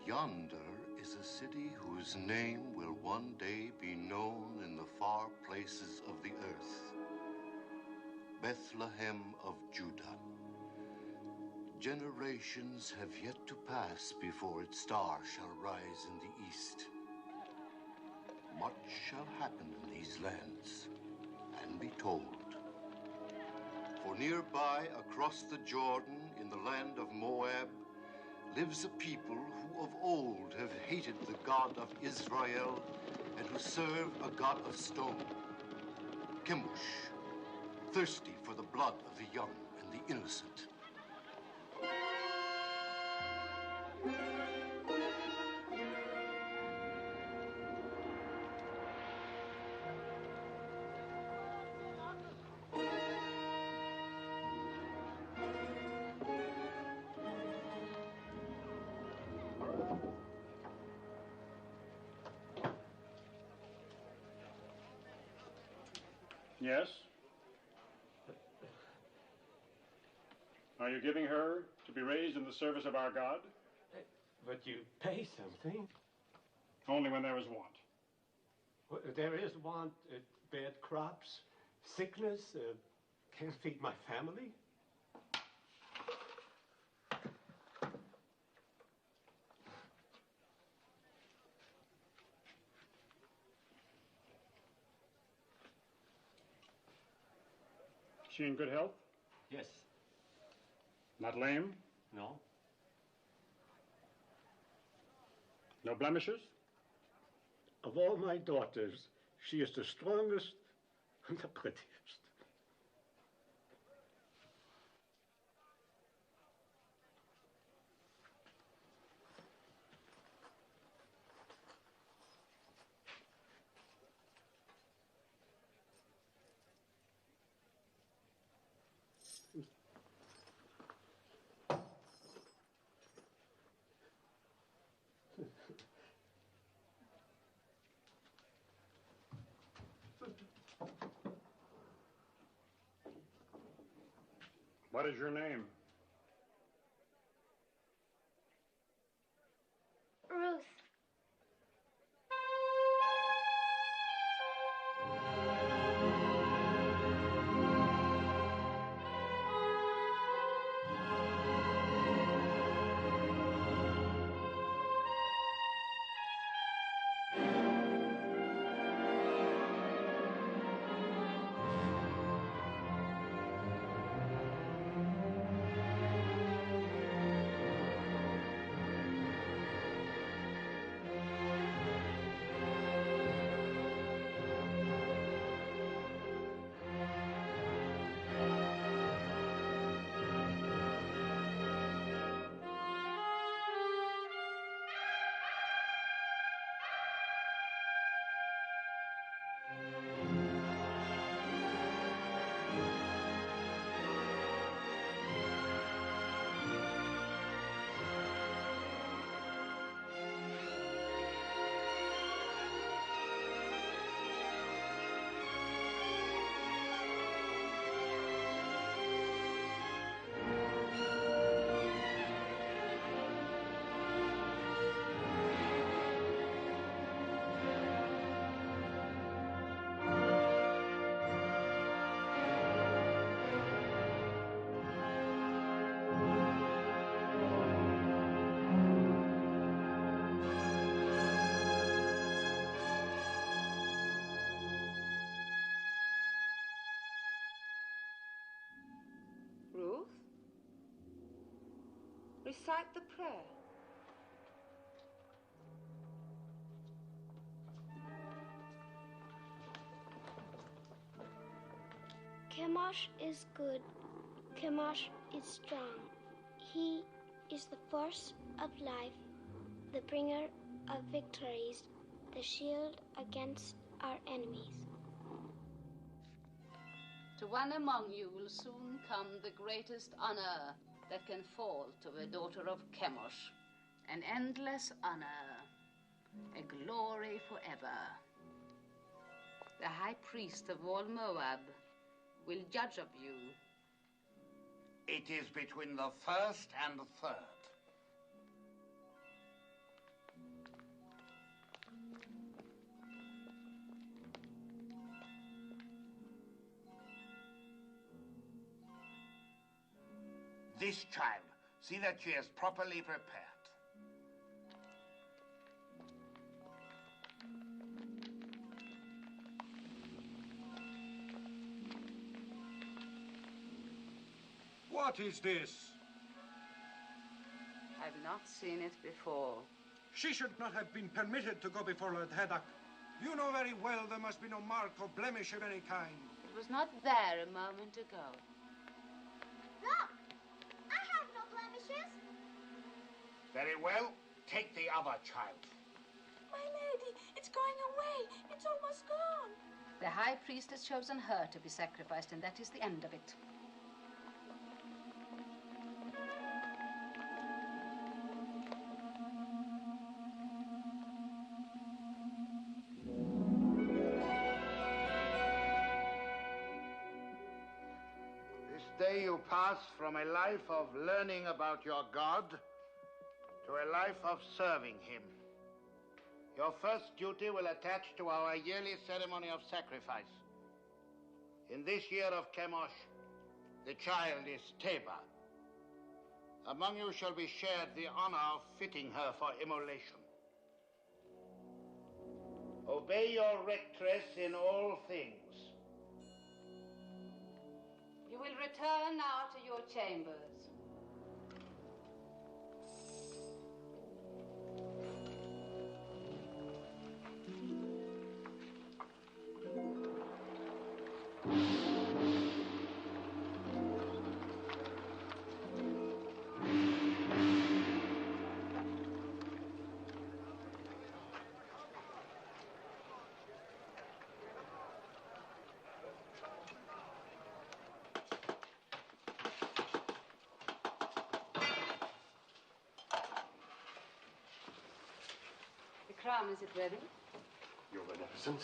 Yonder is a city whose name will one day be known in the far places of the earth. Bethlehem of Judah. Generations have yet to pass before its star shall rise in the east. Much shall happen in these lands and be told. For nearby, across the Jordan, in the land of Moab, lives a people who of old have hated the God of Israel and who serve a God of stone, Chemosh, thirsty for the blood of the young and the innocent. Yes? Are you giving her to be raised in the service of our God? But you pay something. Only when there is want. Well, there is want, bad crops, sickness, can't feed my family. Is she in good health? Yes. Not lame? No. No blemishes? Of all my daughters, she is the strongest and the prettiest. What is your name? Ruth. Ruth, recite the prayer. Chemosh is good. Chemosh is strong. He is the force of life, the bringer of victories, the shield against our enemies. To one among you will soon come the greatest honor that can fall to a daughter of Chemosh, an endless honor, a glory forever. The high priest of all Moab will judge of you. It is between the first and the third. this child. See that she is properly prepared. What is this? I've not seen it before. She should not have been permitted to go before Lord Haddock. You know very well there must be no mark or blemish of any kind. It was not there a moment ago. Look! I have no blemishes. Very well. Take the other child. My lady, it's going away. It's almost gone. The high priest has chosen her to be sacrificed, and that is the end of it. This day you pass from a life of learning about your God to a life of serving him. Your first duty will attach to our yearly ceremony of sacrifice. In this year of Chemosh, the child is Teba. Among you shall be shared the honor of fitting her for immolation. Obey your rectress in all things. You will return now to your chambers. The crown, is it ready? Your Beneficence.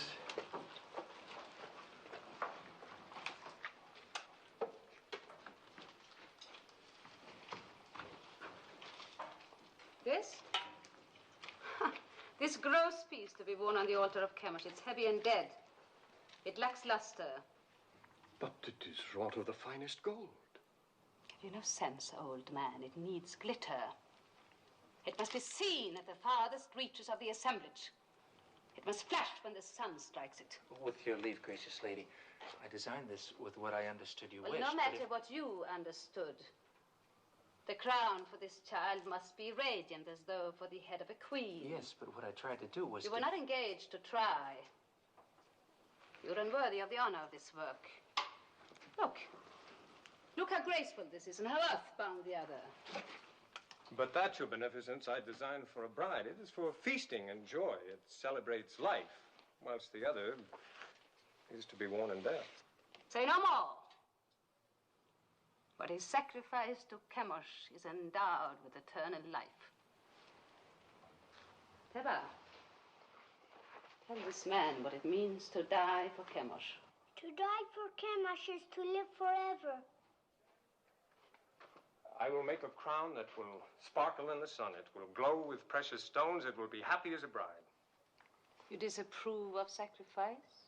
This? This gross piece to be worn on the altar of Chemosh. It's heavy and dead. It lacks luster. But it is wrought of the finest gold. Have you no sense, old man? It needs glitter. It must be seen at the farthest reaches of the assemblage. It must flash when the sun strikes it. With your leave, gracious lady, I designed this with what I understood you wished. No matter what you understood. The crown for this child must be radiant, as though for the head of a queen. Yes, but what I tried to do was You were not engaged to try. You're unworthy of the honor of this work. Look. Look how graceful this is and how earthbound the other. But that, your Beneficence, I designed for a bride. It is for feasting and joy. It celebrates life, whilst the other is to be worn in death. Say no more. What is sacrificed to Chemosh is endowed with eternal life. Teba, tell this man what it means to die for Chemosh. To die for Chemosh is to live forever. I will make a crown that will sparkle in the sun. It will glow with precious stones. It will be happy as a bride. You disapprove of sacrifice?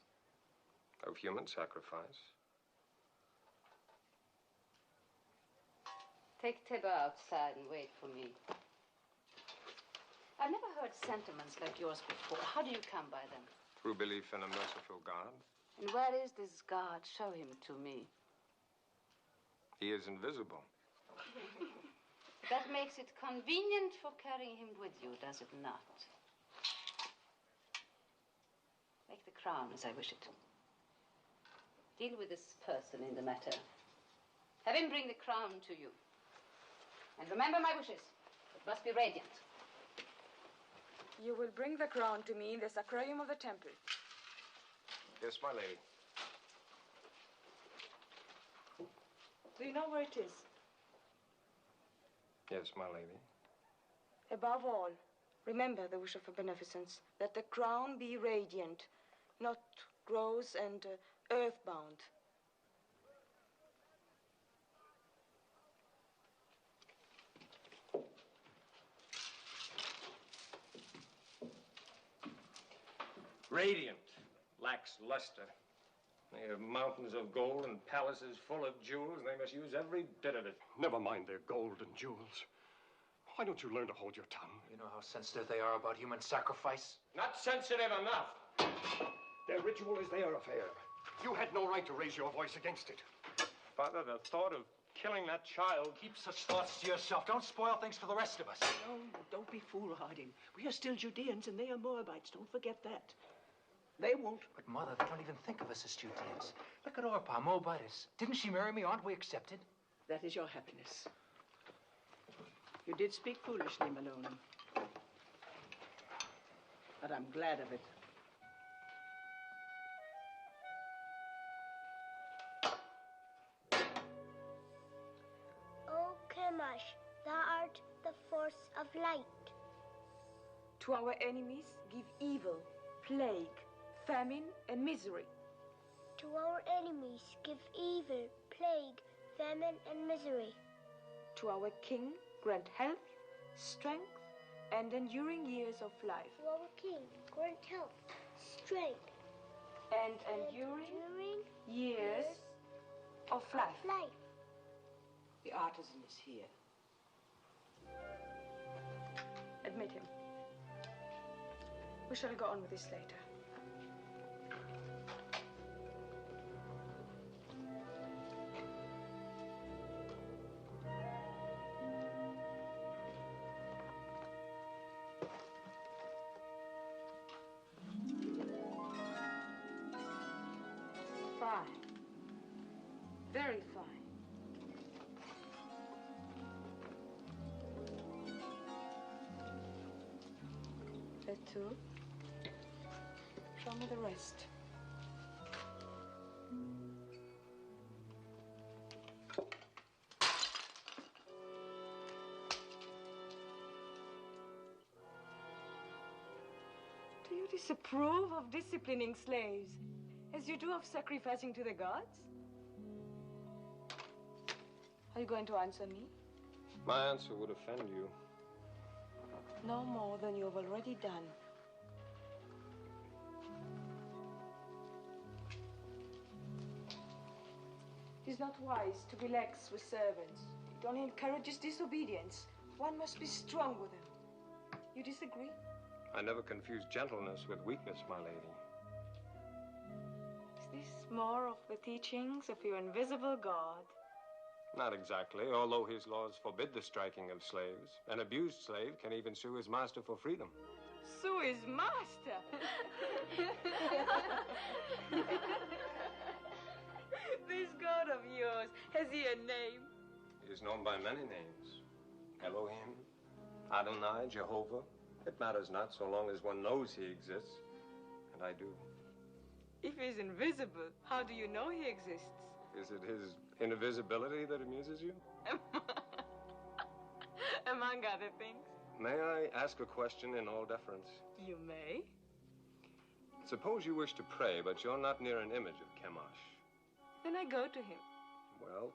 Of human sacrifice. Take Teba outside and wait for me. I've never heard sentiments like yours before. How do you come by them? Through belief in a merciful God. And where is this God? Show him to me. He is invisible. That makes it convenient for carrying him with you, does it not? Make the crown as I wish it. Deal with this person in the matter. Have him bring the crown to you. And remember my wishes. It must be radiant. You will bring the crown to me in the sacrarium of the temple. Yes, my lady. Do you know where it is? Yes, my lady. Above all, remember the wish of a Beneficence, that the crown be radiant, not gross and earthbound. Radiant, lacks luster. They have mountains of gold and palaces full of jewels, and they must use every bit of it. Never mind their gold and jewels. Why don't you learn to hold your tongue? You know how sensitive they are about human sacrifice? Not sensitive enough. Their ritual is their affair. You had no right to raise your voice against it. Father, the thought of killing that child... Keep such thoughts to yourself. Don't spoil things for the rest of us. No, don't be foolhardy. We are still Judeans and they are Moabites. Don't forget that. They won't. But, Mother, they don't even think of us as Judeans. Look at Orpah, Moabitess. Didn't she marry me? Aren't we accepted? That is your happiness. You did speak foolishly, Maloney. But I'm glad of it. O Chemosh, thou art the force of light. To our enemies, give evil, plague, famine, and misery. To our enemies, give evil, plague, famine, and misery. To our king, grant health, strength, and enduring years of life. To our king, grant health, strength, And enduring years of life. The artisan is here. Admit him. We shall go on with this later. Fine. Very fine. That too. Show me the rest. Do you disapprove of disciplining slaves as you do of sacrificing to the gods? Are you going to answer me? My answer would offend you. No more than you have already done. It is not wise to be lax with servants. It only encourages disobedience. One must be strong with them. You disagree? I never confuse gentleness with weakness, my lady. Is this more of the teachings of your invisible God? Not exactly, although his laws forbid the striking of slaves. An abused slave can even sue his master for freedom. Sue his master! This God of yours, has he a name? He is known by many names. Elohim, Adonai, Jehovah. It matters not so long as one knows he exists. And I do. If he's invisible, how do you know he exists? Is it his invisibility that amuses you? Among other things. May I ask a question in all deference? You may. Suppose you wish to pray, but you're not near an image of Chemosh. Then I go to him. Well,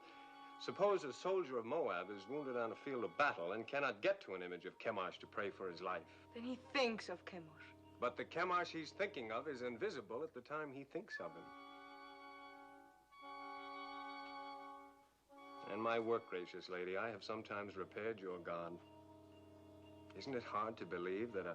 suppose a soldier of Moab is wounded on a field of battle and cannot get to an image of Chemosh to pray for his life. Then he thinks of Chemosh. But the Chemosh he's thinking of is invisible at the time he thinks of him. In my work, gracious lady, I have sometimes repaired your God. Isn't it hard to believe that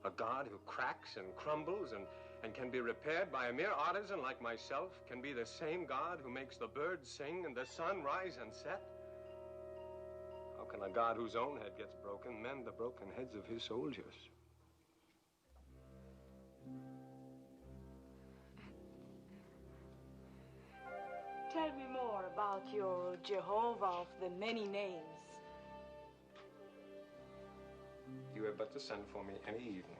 a God who cracks and crumbles and can be repaired by a mere artisan like myself can be the same God who makes the birds sing and the sun rise and set? How can a God whose own head gets broken mend the broken heads of his soldiers? Tell me more about your Jehovah of the many names. You have but to send for me any evening.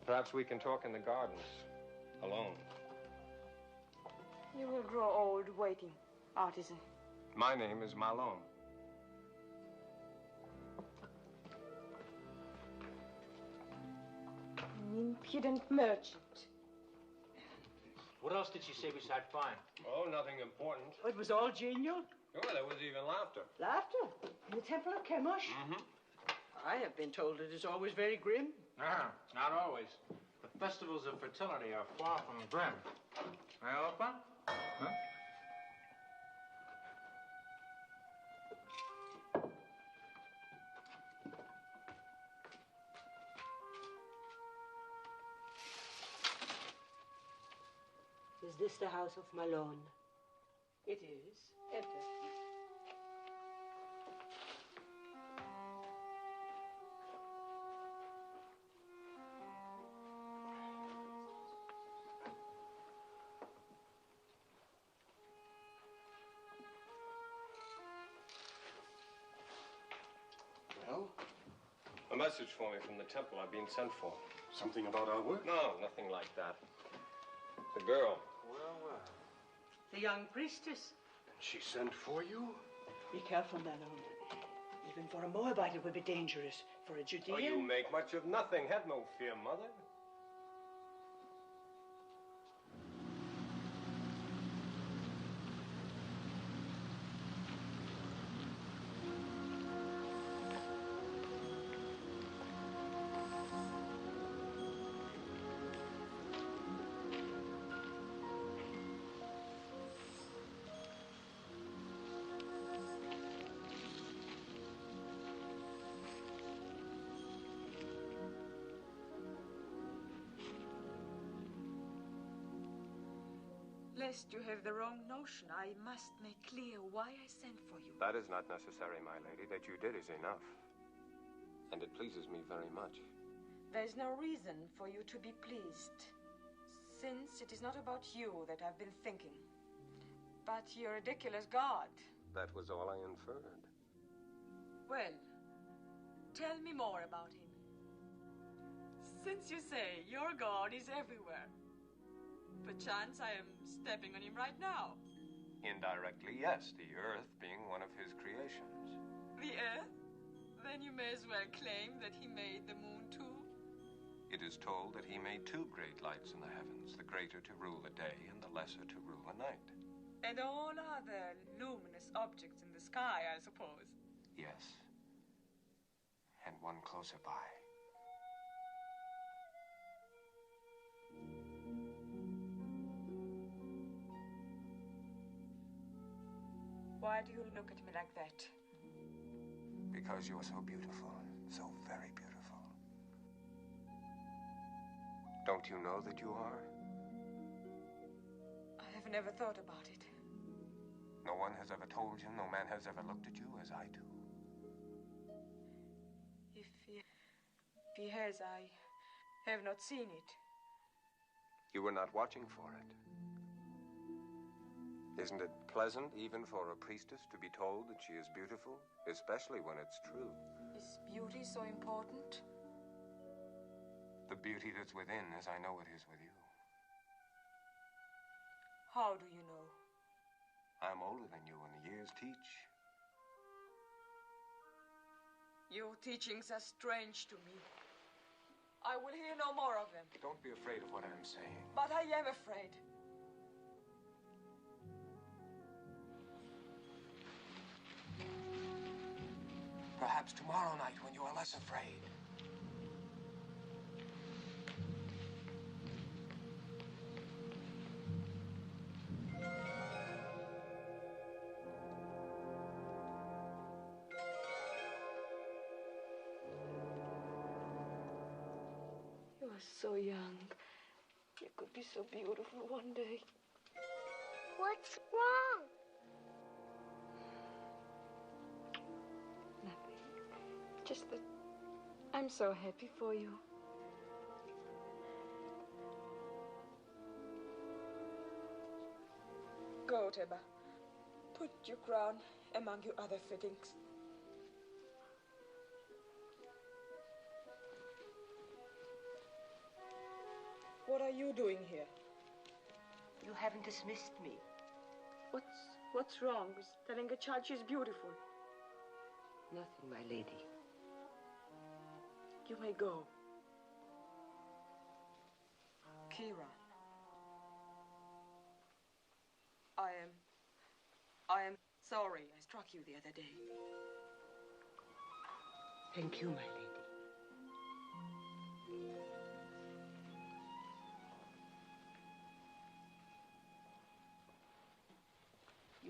Perhaps we can talk in the gardens, alone. You will grow old waiting, artisan. My name is Malone. An impudent merchant. What else did she say besides fine? Oh, nothing important. It was all genial. Oh, there was even laughter. Laughter? In the temple of Chemosh? Mm-hmm. I have been told it is always very grim. Not always. The festivals of fertility are far from grim. I open? Huh? Is this the house of Malone? It is. Enter. Well? A message for me from the temple. I've been sent for. Something about our work? No, nothing like that. The girl. Well, well. The young priestess. And she sent for you? Be careful, Malone. Even for a Moabite, it would be dangerous. For a Judean... Oh, you make much of nothing. Have no fear, Mother. Lest you have the wrong notion, I must make clear why I sent for you. That is not necessary, my lady. That you did is enough. And it pleases me very much. There's no reason for you to be pleased, since it is not about you that I've been thinking, but your ridiculous God. That was all I inferred. Well, tell me more about him. Since you say your God is everywhere, perchance I am stepping on him right now. Indirectly, yes, the earth being one of his creations. The earth? Then you may as well claim that he made the moon too. It is told that he made two great lights in the heavens, the greater to rule the day and the lesser to rule the night. And all other luminous objects in the sky, I suppose. Yes. And one closer by. Why do you look at me like that? Because you're so beautiful, so very beautiful. Don't you know that you are? I have never thought about it. No one has ever told you, no man has ever looked at you as I do. If he has, I have not seen it. You were not watching for it. Isn't it pleasant, even for a priestess, to be told that she is beautiful, especially when it's true? Is beauty so important? The beauty that's within, as I know it is with you. How do you know? I'm older than you, and the years teach. Your teachings are strange to me. I will hear no more of them. Don't be afraid of what I'm saying. But I am afraid. Perhaps tomorrow night when you are less afraid. You are so young. You could be so beautiful one day. What's wrong? Nothing. Just that I'm so happy for you. Go, Teba. Put your crown among your other fittings. What are you doing here? You haven't dismissed me. What's wrong with telling a child she's beautiful? Nothing, my lady. You may go. Kira. I am sorry I struck you the other day. Thank you, my lady.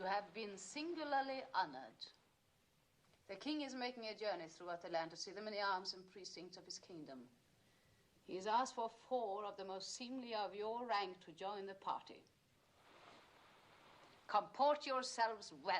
You have been singularly honored. The king is making a journey throughout the land to see the many arms and precincts of his kingdom. He has asked for 4 of the most seemly of your rank to join the party. Comport yourselves well.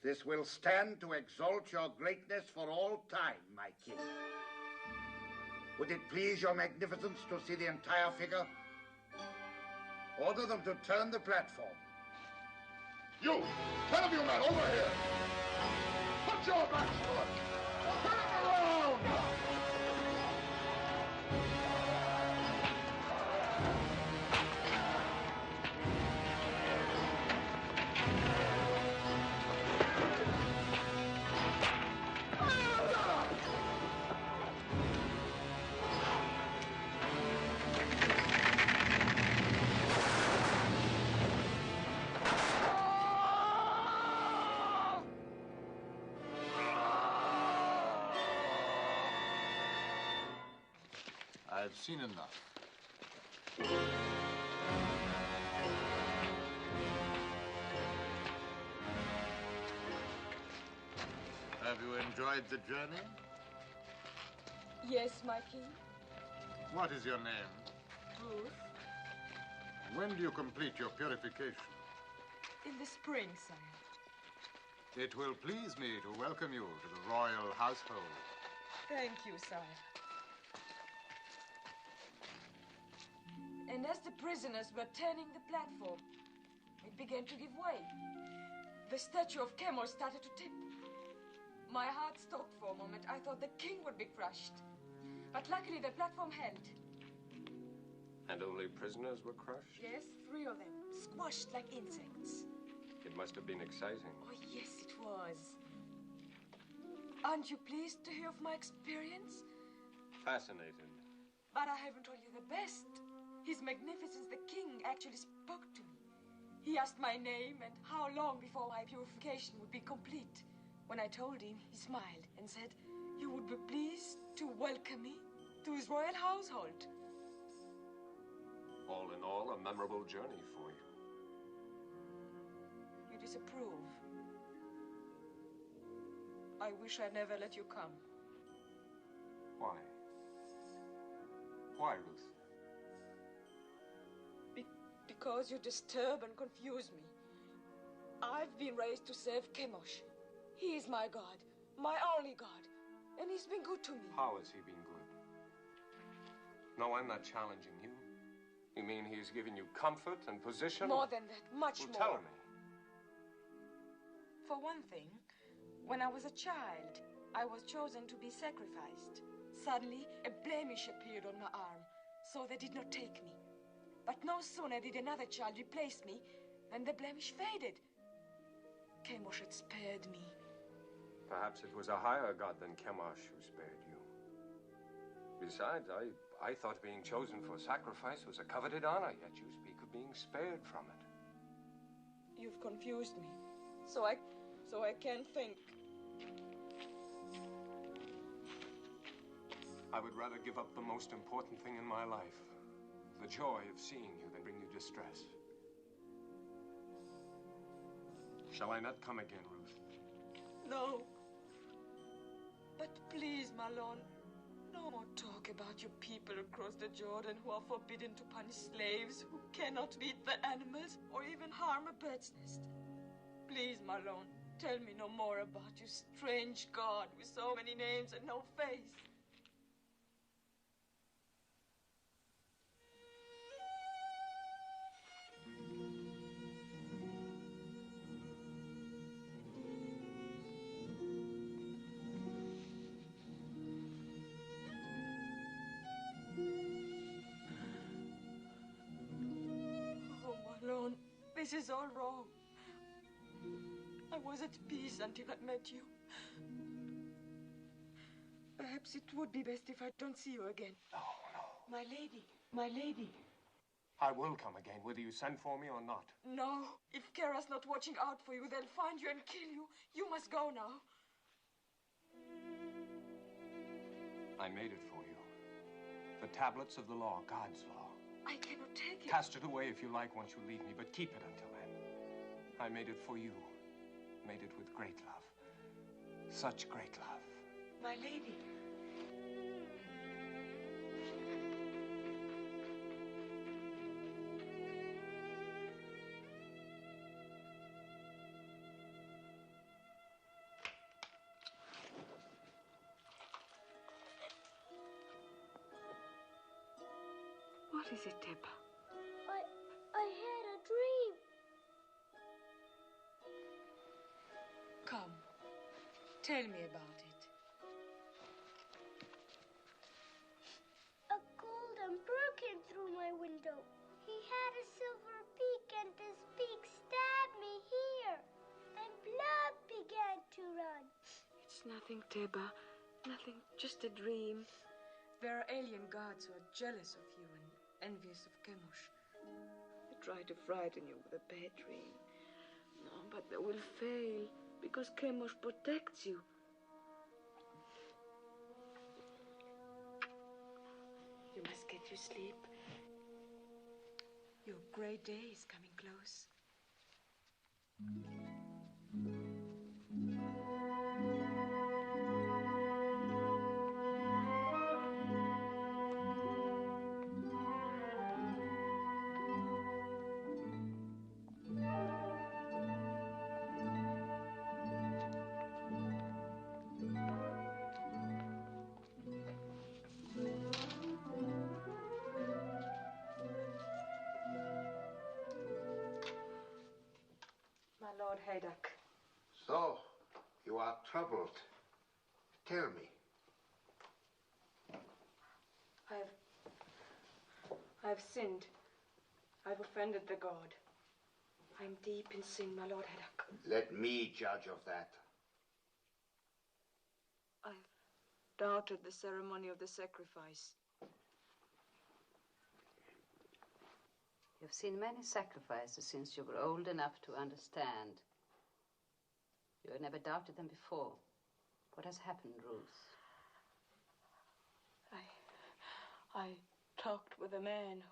This will stand to exalt your greatness for all time, my king. Would it please your magnificence to see the entire figure? Order them to turn the platform. You, 10 of you men, over here! Put your backs to it! Turn it around! I've seen enough. Have you enjoyed the journey? Yes, my king. What is your name? Ruth. When do you complete your purification? In the spring, sire. It will please me to welcome you to the royal household. Thank you, sire. And as the prisoners were turning the platform, it began to give way. The statue of Chemosh started to tip. My heart stopped for a moment. I thought the king would be crushed. But luckily the platform held. And only prisoners were crushed? Yes, 3 of them, squashed like insects. It must have been exciting. Oh, yes, it was. Aren't you pleased to hear of my experience? Fascinated. But I haven't told you the best. His Magnificence the King actually spoke to me. He asked my name and how long before my purification would be complete. When I told him, he smiled and said, "You would be pleased to welcome me to his royal household." All in all, a memorable journey for you. You disapprove. I wish I'd never let you come. Why? Why, Ruth? Because you disturb and confuse me. I've been raised to serve Chemosh. He is my God, my only God, and he's been good to me. How has he been good? No, I'm not challenging you. You mean he's given you comfort and position? More than that, much well, more. Tell me. For one thing, when I was a child, I was chosen to be sacrificed. Suddenly, a blemish appeared on my arm, so they did not take me. But no sooner did another child replace me than the blemish faded. Chemosh had spared me. Perhaps it was a higher god than Chemosh who spared you. Besides, I thought being chosen for sacrifice was a coveted honor, yet you speak of being spared from it. You've confused me, so I can't think. I would rather give up the most important thing in my life, the joy of seeing you, than bring you distress. Shall I not come again, Ruth? No. But please, Malone, no more talk about your people across the Jordan who are forbidden to punish slaves, who cannot beat the animals or even harm a bird's nest. Please, Malone, tell me no more about your strange God with so many names and no face. This is all wrong. I was at peace until I met you. Perhaps it would be best if I don't see you again. No. My lady, my lady. I will come again, whether you send for me or not. No, if Kara's not watching out for you, they'll find you and kill you. You must go now. I made it for you. The tablets of the law, God's law. I cannot take it. Cast it away if you like once you leave me, but keep it until then. I made it for you. Made it with great love. Such great love. My lady. What is it, Teba? I had a dream. Come, tell me about it. A golden bird came through my window. He had a silver beak, and his beak stabbed me here. And blood began to run. It's nothing, Teba. Nothing, just a dream. There are alien gods who are jealous of you and envious of Chemosh. They try to frighten you with a bad dream. No, but they will fail because Chemosh protects you. You must get your sleep. Your great day is coming close. My Lord Haydock. So, you are troubled. Tell me. I've sinned. I've offended the god. I'm deep in sin, my Lord Haydock. Let me judge of that. I've doubted the ceremony of the sacrifice. You've seen many sacrifices since you were old enough to understand. You had never doubted them before. What has happened, Ruth? I talked with a man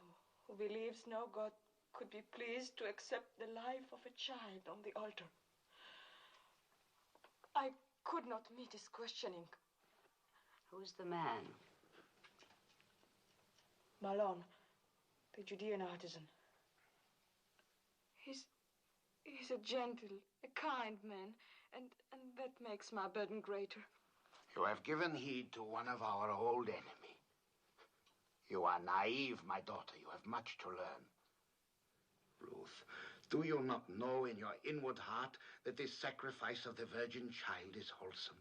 who believes no god could be pleased to accept the life of a child on the altar. I could not meet his questioning. Who's the man? Malon, the Judean artisan. He's a gentle, a kind man, and that makes my burden greater. You have given heed to one of our old enemy. You are naive, my daughter. You have much to learn. Ruth, do you not know in your inward heart that this sacrifice of the virgin child is wholesome?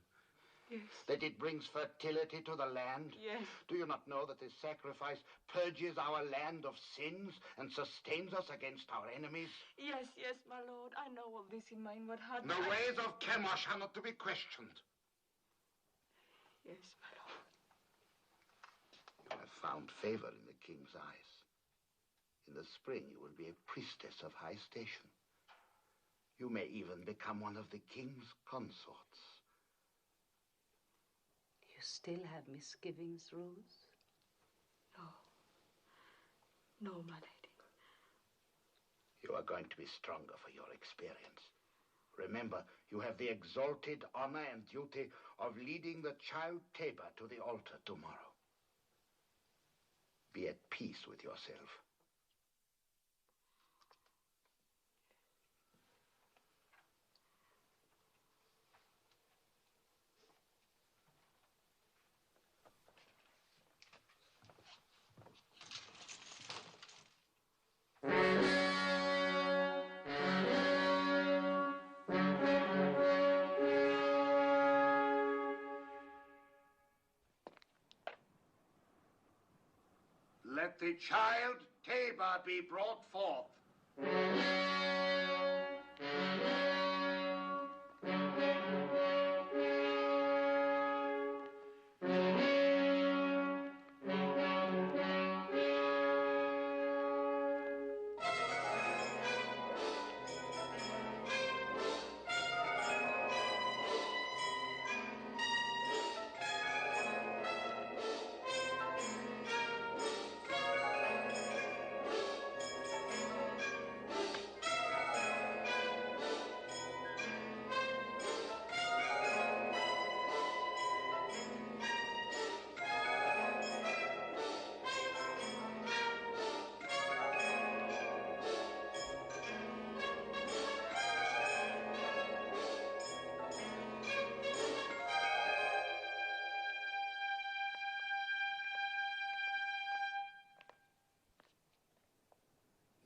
Yes. That it brings fertility to the land? Yes. Do you not know that this sacrifice purges our land of sins and sustains us against our enemies? Yes, my Lord. I know all this in my inward heart. The ways of Chemosh are not to be questioned. Yes, my Lord. You have found favor in the king's eyes. In the spring, you will be a priestess of high station. You may even become one of the king's consorts. You still have misgivings, Ruth? No, my lady. You are going to be stronger for your experience. Remember, you have the exalted honor and duty of leading the child Teba to the altar tomorrow. Be at peace with yourself. Let the child Teba be brought forth.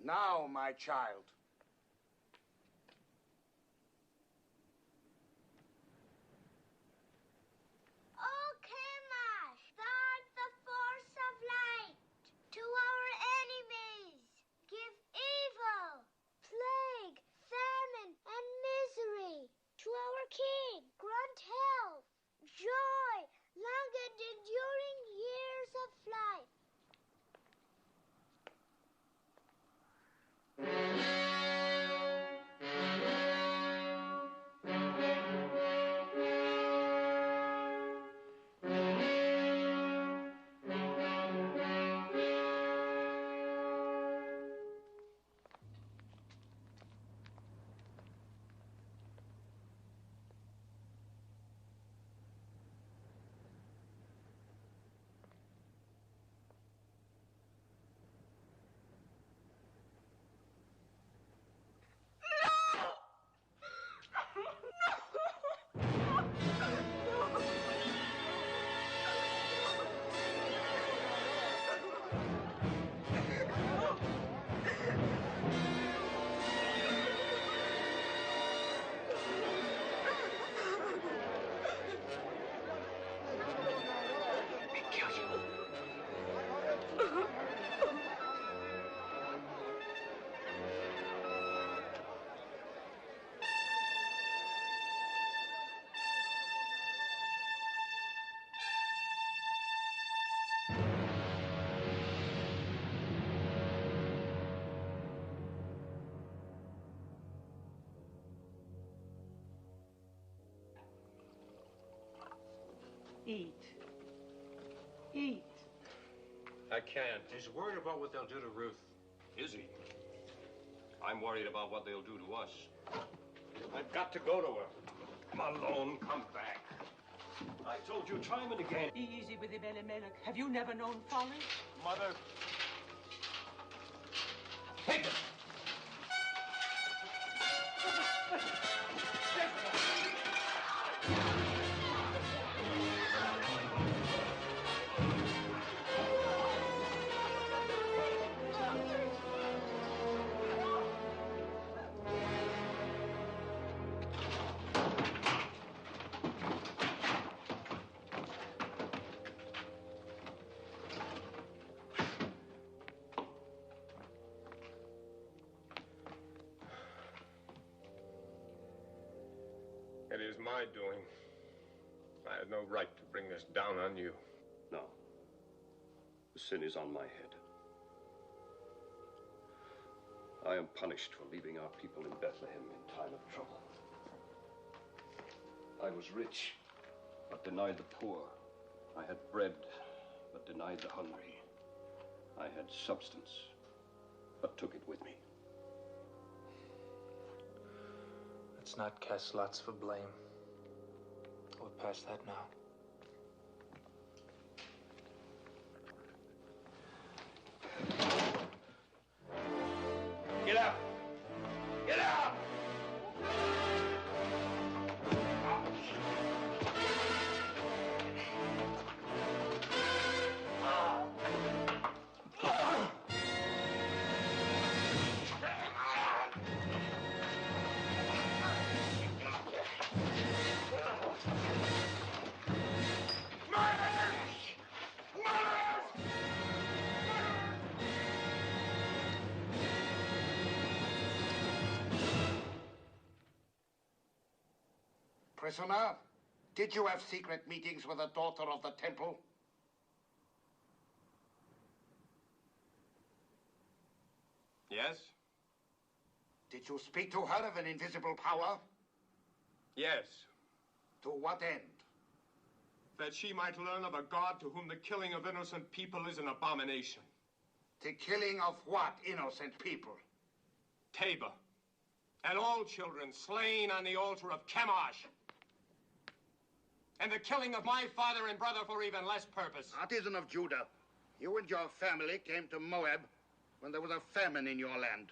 Now, my child. Oh, Kemash, guard the force of light to our enemies. Give evil, plague, famine, and misery to our king. Grant health, joy, long and enduring years of life. Eat. Eat. I can't. He's worried about what they'll do to Ruth. Is he? I'm worried about what they'll do to us. I've got to go to her. Malone, come back. I told you time and again. Easy with him, Elimelech. Have you never known folly? Mother. Take it! It is my doing. I had no right to bring this down on you. No. The sin is on my head. I am punished for leaving our people in Bethlehem in time of trouble. I was rich, but denied the poor. I had bread, but denied the hungry. I had substance, but took it with me. Let's not cast lots for blame. We're past that now. Get out! Get out! Prisoner, did you have secret meetings with the daughter of the temple? Yes? Did you speak to her of an invisible power? Yes. To what end? That she might learn of a God to whom the killing of innocent people is an abomination. The killing of what innocent people? Tabor. And all children slain on the altar of Chemosh. And the killing of my father and brother for even less purpose. Artisan of Judah, you and your family came to Moab when there was a famine in your land.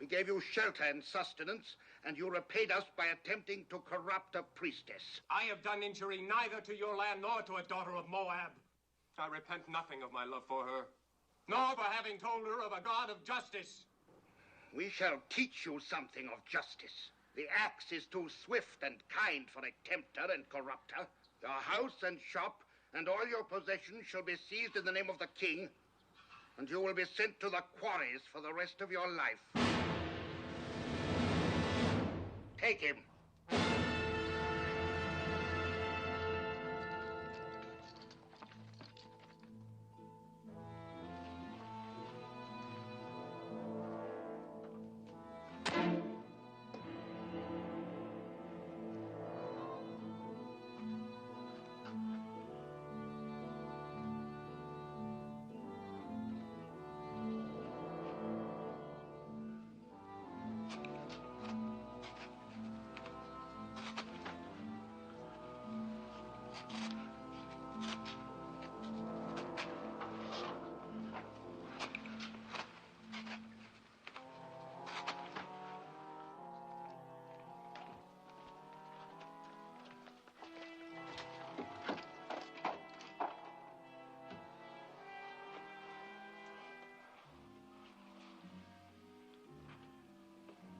We gave you shelter and sustenance, and you repaid us by attempting to corrupt a priestess. I have done injury neither to your land nor to a daughter of Moab. I repent nothing of my love for her, nor for having told her of a God of justice. We shall teach you something of justice. The axe is too swift and kind for a tempter and corrupter. Your house and shop and all your possessions shall be seized in the name of the king, and you will be sent to the quarries for the rest of your life. Take him.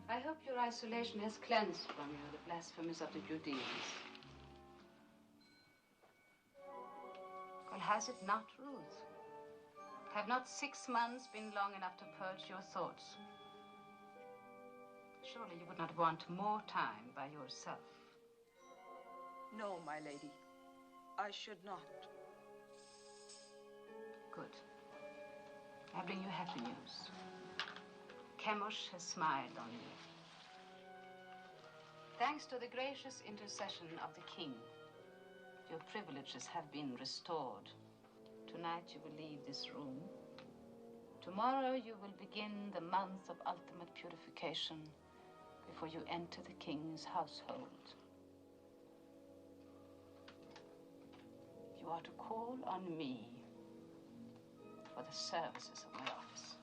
I hope your isolation has cleansed from you the blasphemies of the Judeans. Well, has it not, Ruth? Have not 6 months been long enough to purge your thoughts? Surely you would not want more time by yourself. No, my lady. I should not. Good. I bring you happy news. Chemosh has smiled on you. Thanks to the gracious intercession of the king, your privileges have been restored. Tonight you will leave this room. Tomorrow you will begin the month of ultimate purification before you enter the king's household. You are to call on me for the services of my office.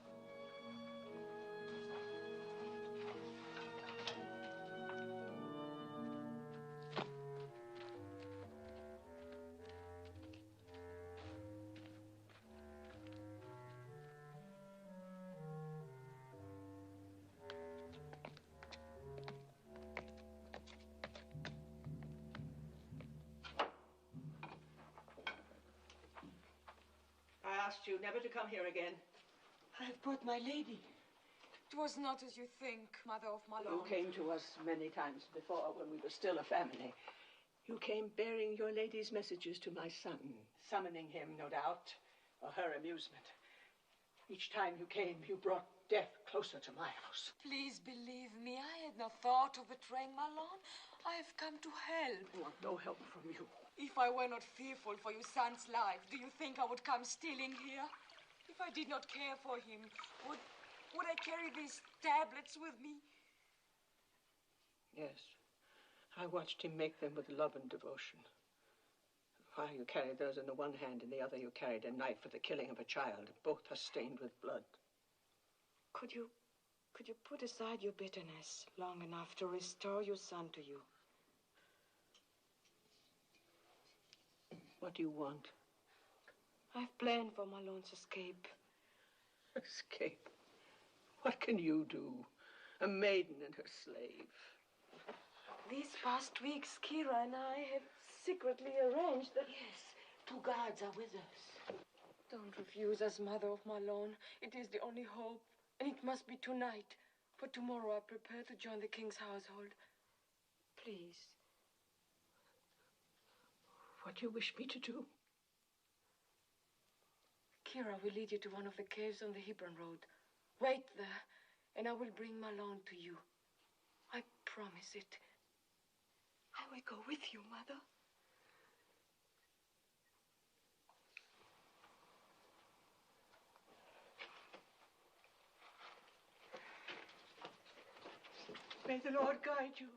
I asked you never to come here again. I've brought my lady. It was not as you think, Mother of my You Lord. came to us many times before when we were still a family. You came bearing your lady's messages to my son, summoning him, no doubt, for her amusement. Each time you came, you brought death closer to my house. Please believe me, I had no thought of betraying Malone. I have come to help. I want no help from you. If I were not fearful for your son's life, do you think I would come stealing here? If I did not care for him, would I carry these tablets with me? Yes. I watched him make them with love and devotion. While you carried those in the one hand, in the other you carried a knife for the killing of a child. Both are stained with blood. Could you put aside your bitterness long enough to restore your son to you? What do you want? I've planned for Malone's escape. Escape? What can you do? A maiden and her slave. These past weeks, Kira and I have secretly arranged that... Yes, 2 guards are with us. Don't refuse us, Mother of Malone. It is the only hope, and it must be tonight. For tomorrow I prepare to join the king's household. Please, what you wish me to do. Kira will lead you to one of the caves on the Hebron Road. Wait there, and I will bring Malone to you. I promise it. I will go with you, Mother. May the Lord guide you.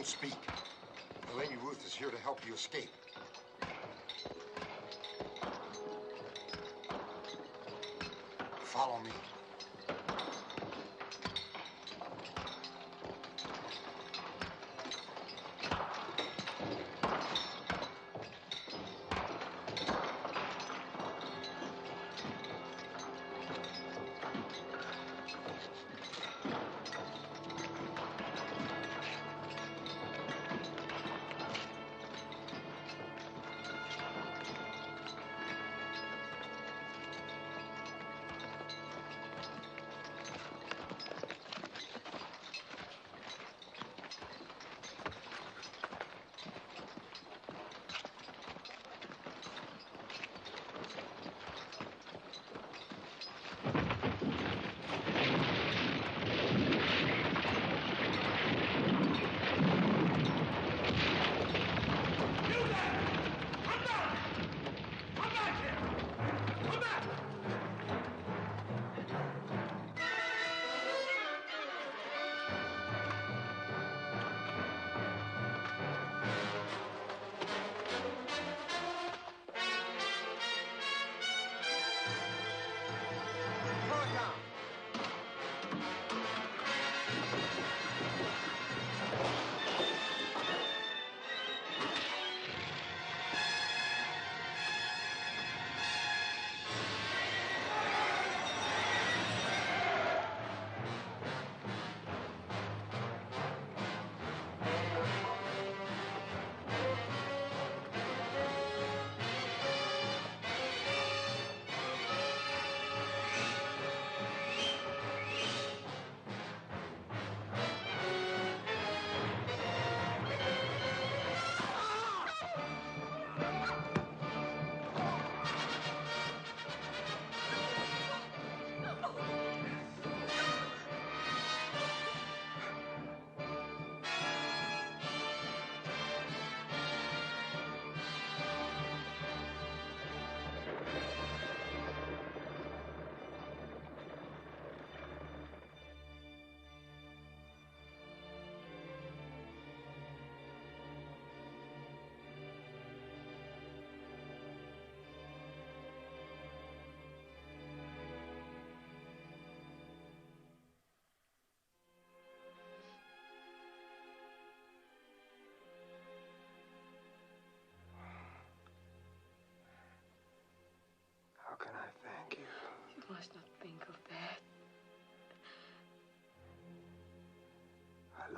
Don't speak. The Lady Ruth is here to help you escape. Follow me.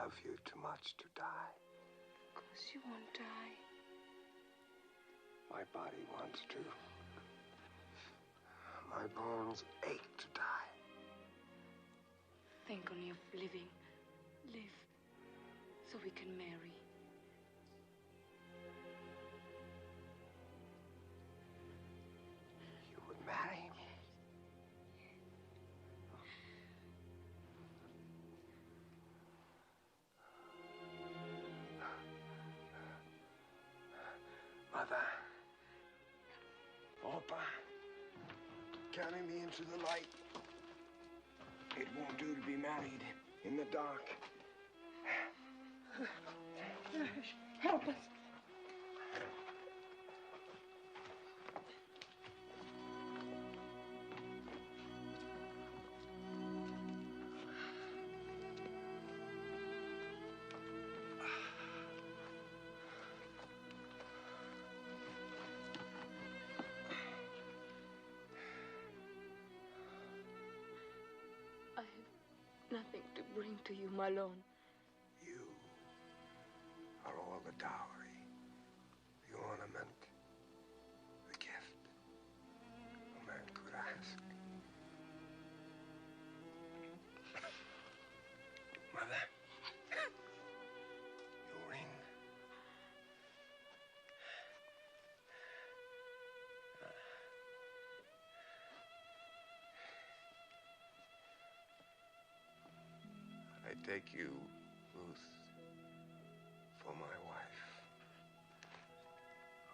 love you too much to die. Of course you won't die. My body wants to. My bones ache to die. Think only of living. Live. So we can marry. You would marry me? Mother. Opa. Carry me into the light. It won't do to be married in the dark. Help us. I have nothing to bring to you, Malone. You are all the dowry, the ornament, the gift a man could ask. Mother, your ring. I take you, Ruth, for my wife,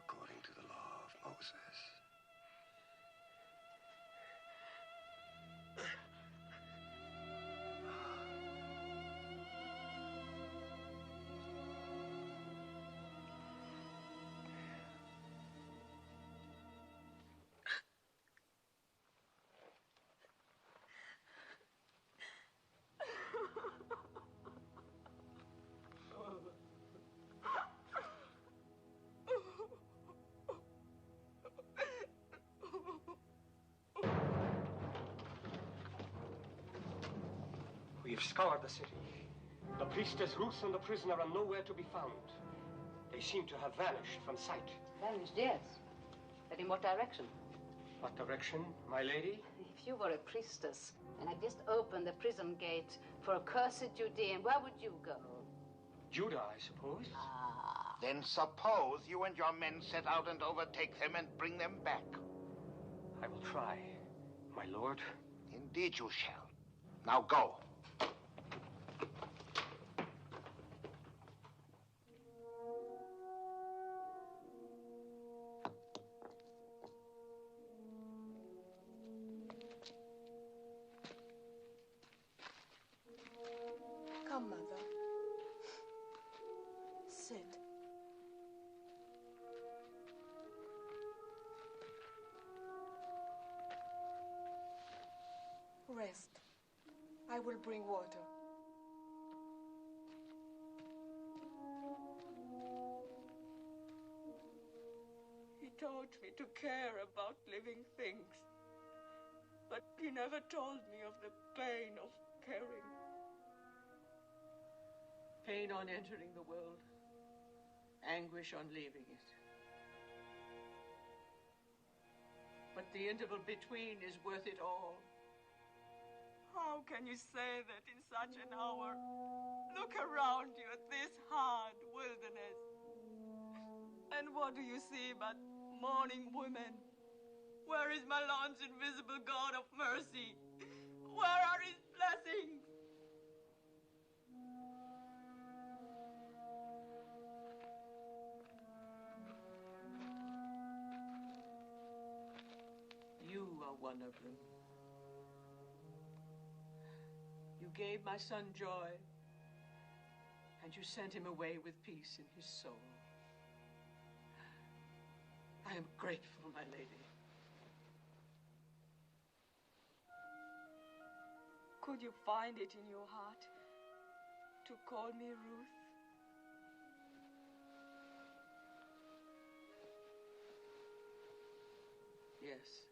according to the law of Moses. We have scoured the city. The priestess Ruth and the prisoner are nowhere to be found. They seem to have vanished from sight. Vanished, yes. But in what direction? What direction, my lady? If you were a priestess and had just opened the prison gate for a cursed Judean, where would you go? Judah, I suppose. Then suppose you and your men set out and overtake them and bring them back. I will try, my lord. Indeed you shall. Now go. Come, Mother. Sit. Rest. I will bring water. He taught me to care about living things. But he never told me of the pain of caring. Pain on entering the world. Anguish on leaving it. But the interval between is worth it all. How can you say that in such an hour? Look around you at this hard wilderness. And what do you see but mourning women? Where is Malone's invisible God of mercy? Where are his blessings? You are one of them. You gave my son joy, and you sent him away with peace in his soul. I am grateful, my lady. Could you find it in your heart to call me Ruth? Yes.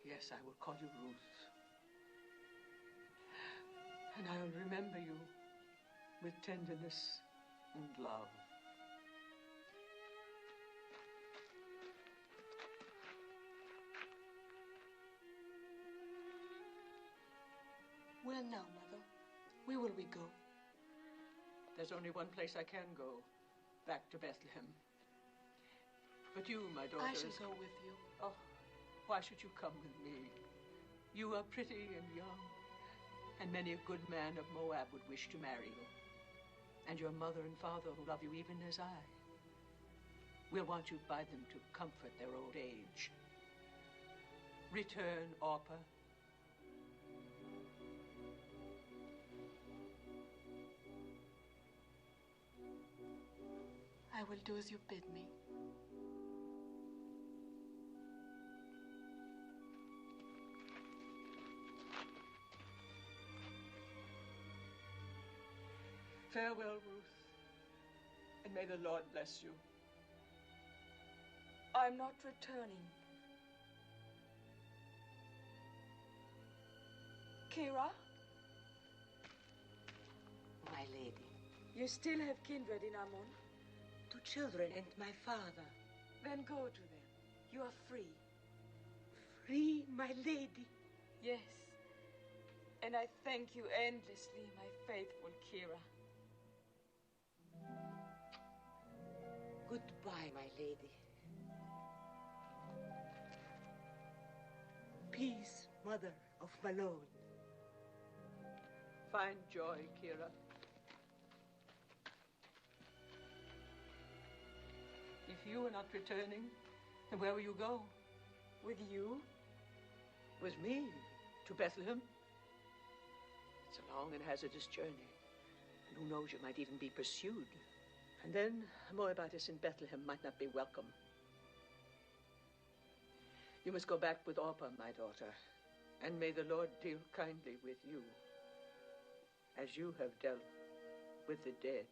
Yes, I will call you Ruth. And I will remember you, with tenderness and love. Where now, Mother? Where will we go? There's only one place I can go, back to Bethlehem. But you, my daughter... I shall go with you. Oh, why should you come with me? You are pretty and young, and many a good man of Moab would wish to marry you. And your mother and father will love you even as I. We'll want you by them to comfort their old age. Return, Orpah. I will do as you bid me. Farewell, Ruth, and may the Lord bless you. I'm not returning. Kira? My lady. You still have kindred in Ammon? 2 children and my father. Then go to them. You are free. Free, my lady? Yes. And I thank you endlessly, my faithful Kira. Goodbye, my lady. Peace, mother of Malone. Find joy, Kira. If you are not returning, then where will you go? With you? With me? To Bethlehem? It's a long and hazardous journey. And who knows, you might even be pursued. And then Moabites in Bethlehem might not be welcome. You must go back with Orpah, my daughter, and may the Lord deal kindly with you, as you have dealt with the dead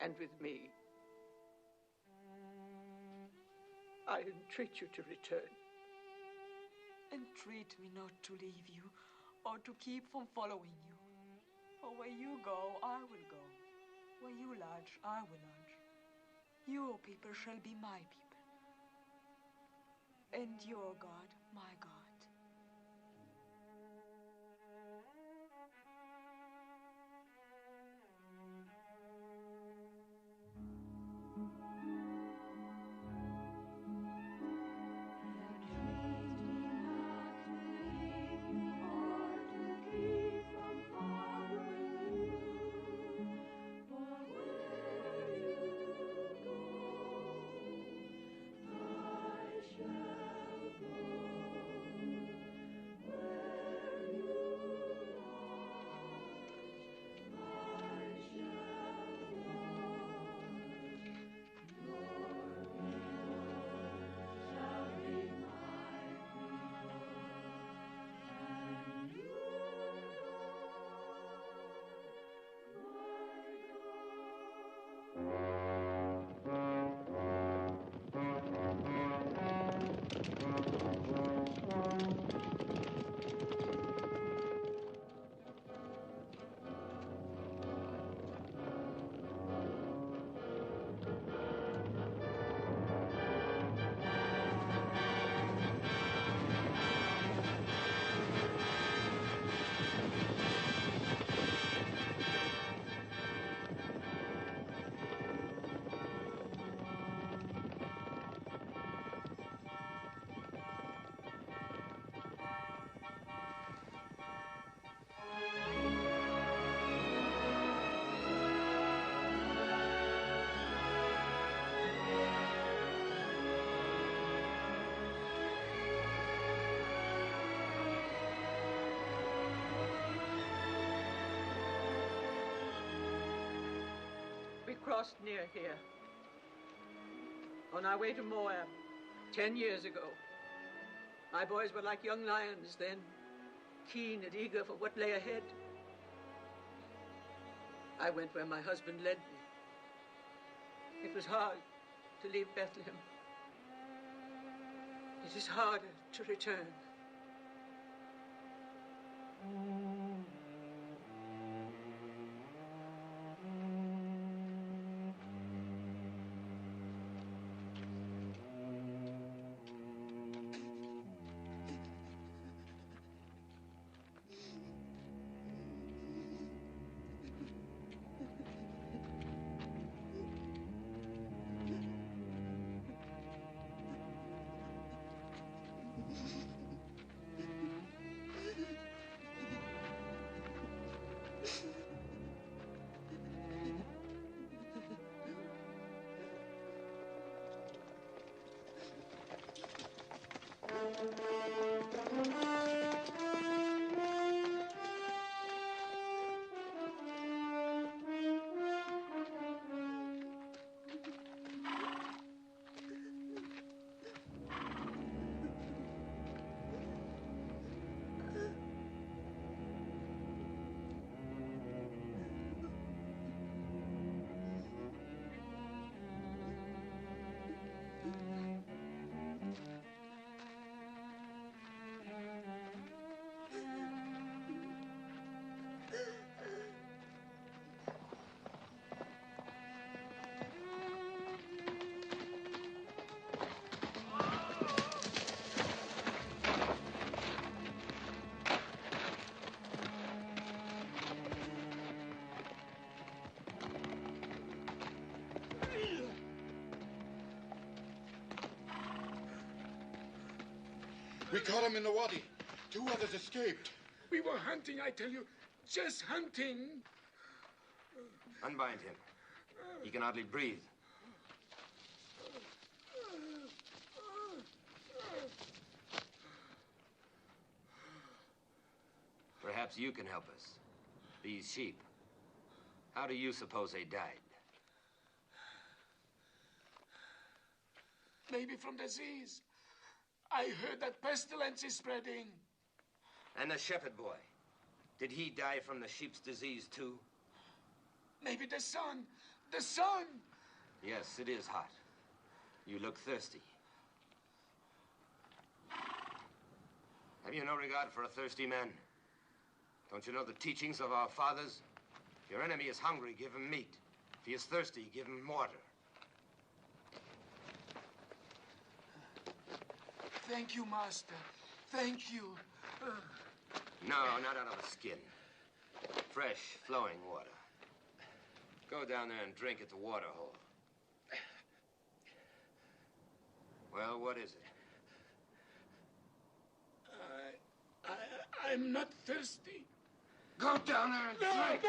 and with me. I entreat you to return. Entreat me not to leave you, or to keep from following you. For where you go, I will go. Where you lodge, I will lodge. Your people shall be my people, and your God, my God. We crossed near here, on our way to Moab, 10 years ago. My boys were like young lions then, keen and eager for what lay ahead. I went where my husband led me. It was hard to leave Bethlehem. It is harder to return. We caught him in the wadi. 2 others escaped. We were hunting, I tell you. Just hunting. Unbind him. He can hardly breathe. Perhaps you can help us. These sheep. How do you suppose they died? Maybe from disease. I heard that pestilence is spreading. And the shepherd boy. Did he die from the sheep's disease, too? Maybe the sun. The sun! Yes, it is hot. You look thirsty. Have you no regard for a thirsty man? Don't you know the teachings of our fathers? If your enemy is hungry, give him meat. If he is thirsty, give him water. Thank you, Master. Thank you. No, not out of the skin. Fresh, flowing water. Go down there and drink at the water hole. Well, what is it? I'm not thirsty. Go down there and drink!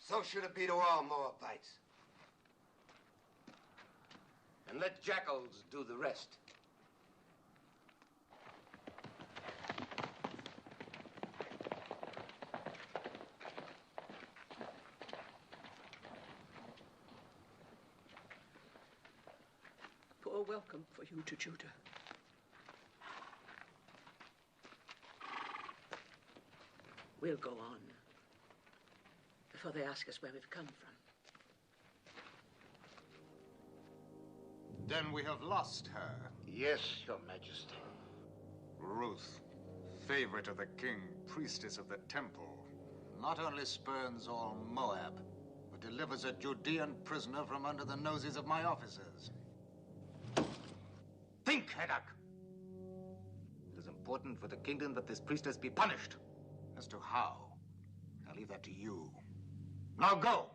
So should it be to all Moabites. And let jackals do the rest. Poor welcome for you to Judah. We'll go on before they ask us where we've come from. Then we have lost her. Yes, Your Majesty. Ruth, favorite of the king, priestess of the temple, not only spurns all Moab, but delivers a Judean prisoner from under the noses of my officers. Think, Heddak! It is important for the kingdom that this priestess be punished. As to how, I'll leave that to you. Now go!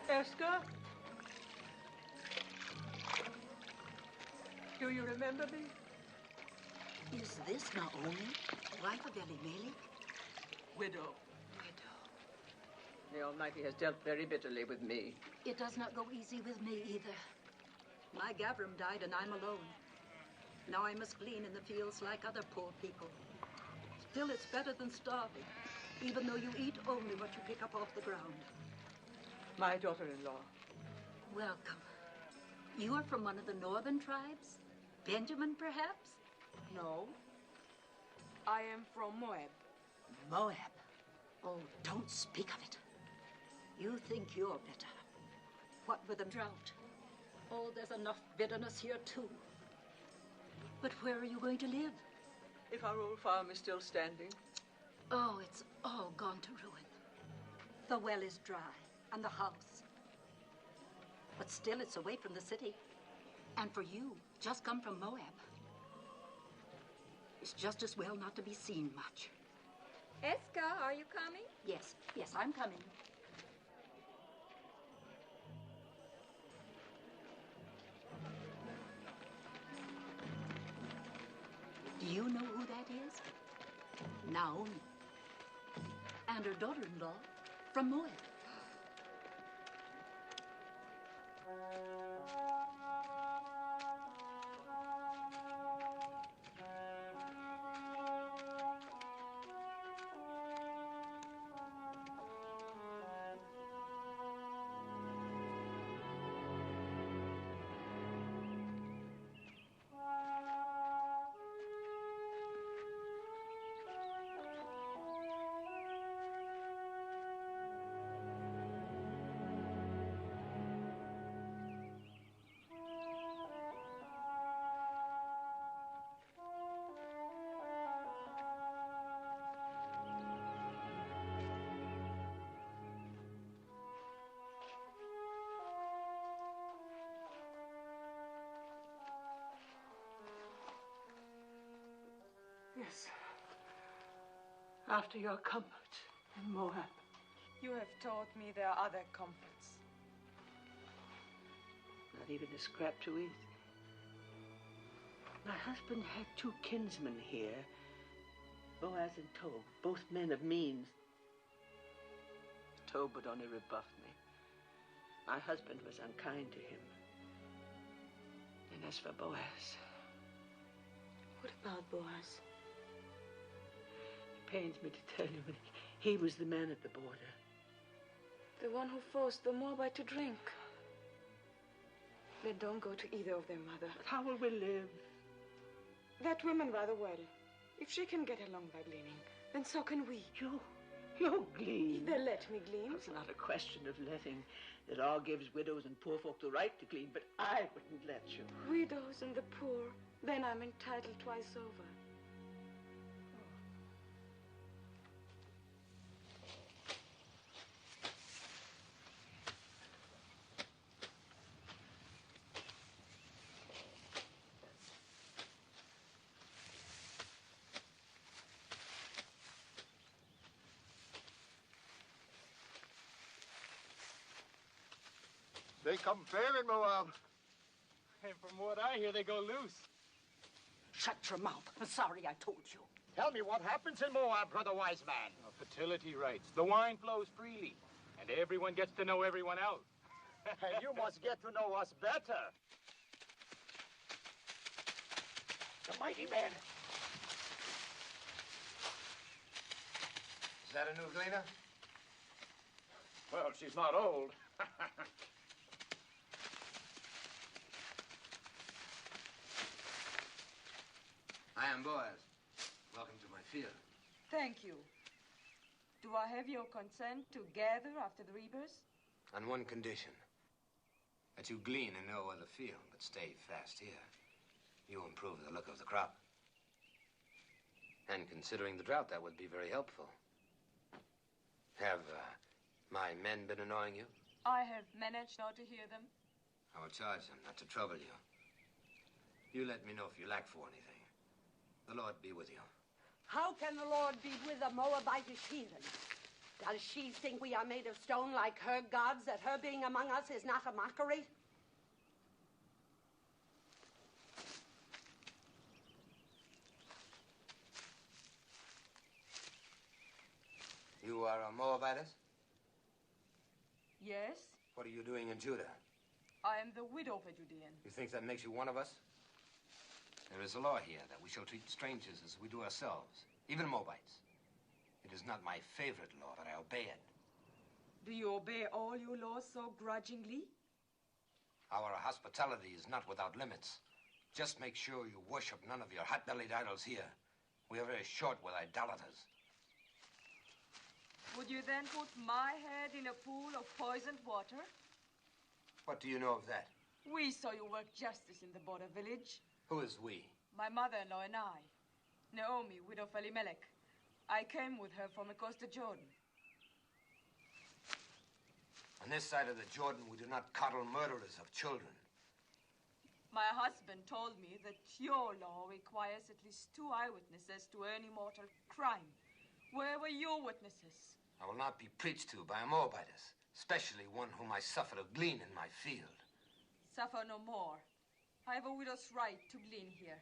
Esther? Do you remember me? Is this Naomi, wife of Elimelech? Widow. The Almighty has dealt very bitterly with me. It does not go easy with me either. My Gavram died and I'm alone. Now I must glean in the fields like other poor people. Still, it's better than starving, even though you eat only what you pick up off the ground. My daughter-in-law. Welcome. You are from one of the northern tribes? Benjamin, perhaps? No. I am from Moab. Moab? Oh, don't speak of it. You think you're better. What with the drought? Oh, there's enough bitterness here, too. But where are you going to live? If our old farm is still standing. Oh, it's all gone to ruin. The well is dry, and the house. But still, it's away from the city. And for you, just come from Moab. It's just as well not to be seen much. Eska, are you coming? Yes, I'm coming. Do you know who that is? Naomi. And her daughter-in-law from Moab. Yes. After your comfort in Moab. You have taught me there are other comforts. Not even a scrap to eat. My husband had 2 kinsmen here, Boaz and Tob, both men of means. Tob would only rebuffed me. My husband was unkind to him. And as for Boaz... What about Boaz? It pains me to tell you, but he was the man at the border. The one who forced the Moabite to drink. Then don't go to either of them, Mother. But how will we live? That woman rather well. If she can get along by gleaning, then so can we. You glean. They let me glean. It's not a question of letting. The law gives widows and poor folk the right to glean, but I wouldn't let you. Widows and the poor. Then I'm entitled twice over. They come fair in Moab. And from what I hear, they go loose. Shut your mouth. I'm sorry I told you. Tell me what happens in Moab, brother wise man. Fertility rights. The wine flows freely, and everyone gets to know everyone else. And you must get to know us better. The mighty man. Is that a new gleaner? Well, she's not old. I am Boaz. Welcome to my field. Thank you. Do I have your consent to gather after the reapers? On one condition. That you glean in no other field, but stay fast here. You improve the look of the crop. And considering the drought, that would be very helpful. Have my men been annoying you? I have managed not to hear them. I will charge them not to trouble you. You let me know if you lack for anything. The Lord be with you. How can the Lord be with a Moabitish heathen? Does she think we are made of stone like her gods, that her being among us is not a mockery? You are a Moabitess? Yes, What are you doing in Judah? I am the widow of a Judean. You think that makes you one of us? There is a law here that we shall treat strangers as we do ourselves, even Moabites. It is not my favorite law, but I obey it. Do you obey all your laws so grudgingly? Our hospitality is not without limits. Just make sure you worship none of your hot-bellied idols here. We are very short with idolaters. Would you then put my head in a pool of poisoned water? What do you know of that? We saw you work justice in the border village. Who is we? My mother-in-law and I. Naomi, widow of Elimelech. I came with her from across the Jordan. On this side of the Jordan, we do not coddle murderers of children. My husband told me that your law requires at least 2 eyewitnesses to any mortal crime. Where were your witnesses? I will not be preached to by a Moabitess, especially one whom I suffered to glean in my field. Suffer no more. I have a widow's right to glean here.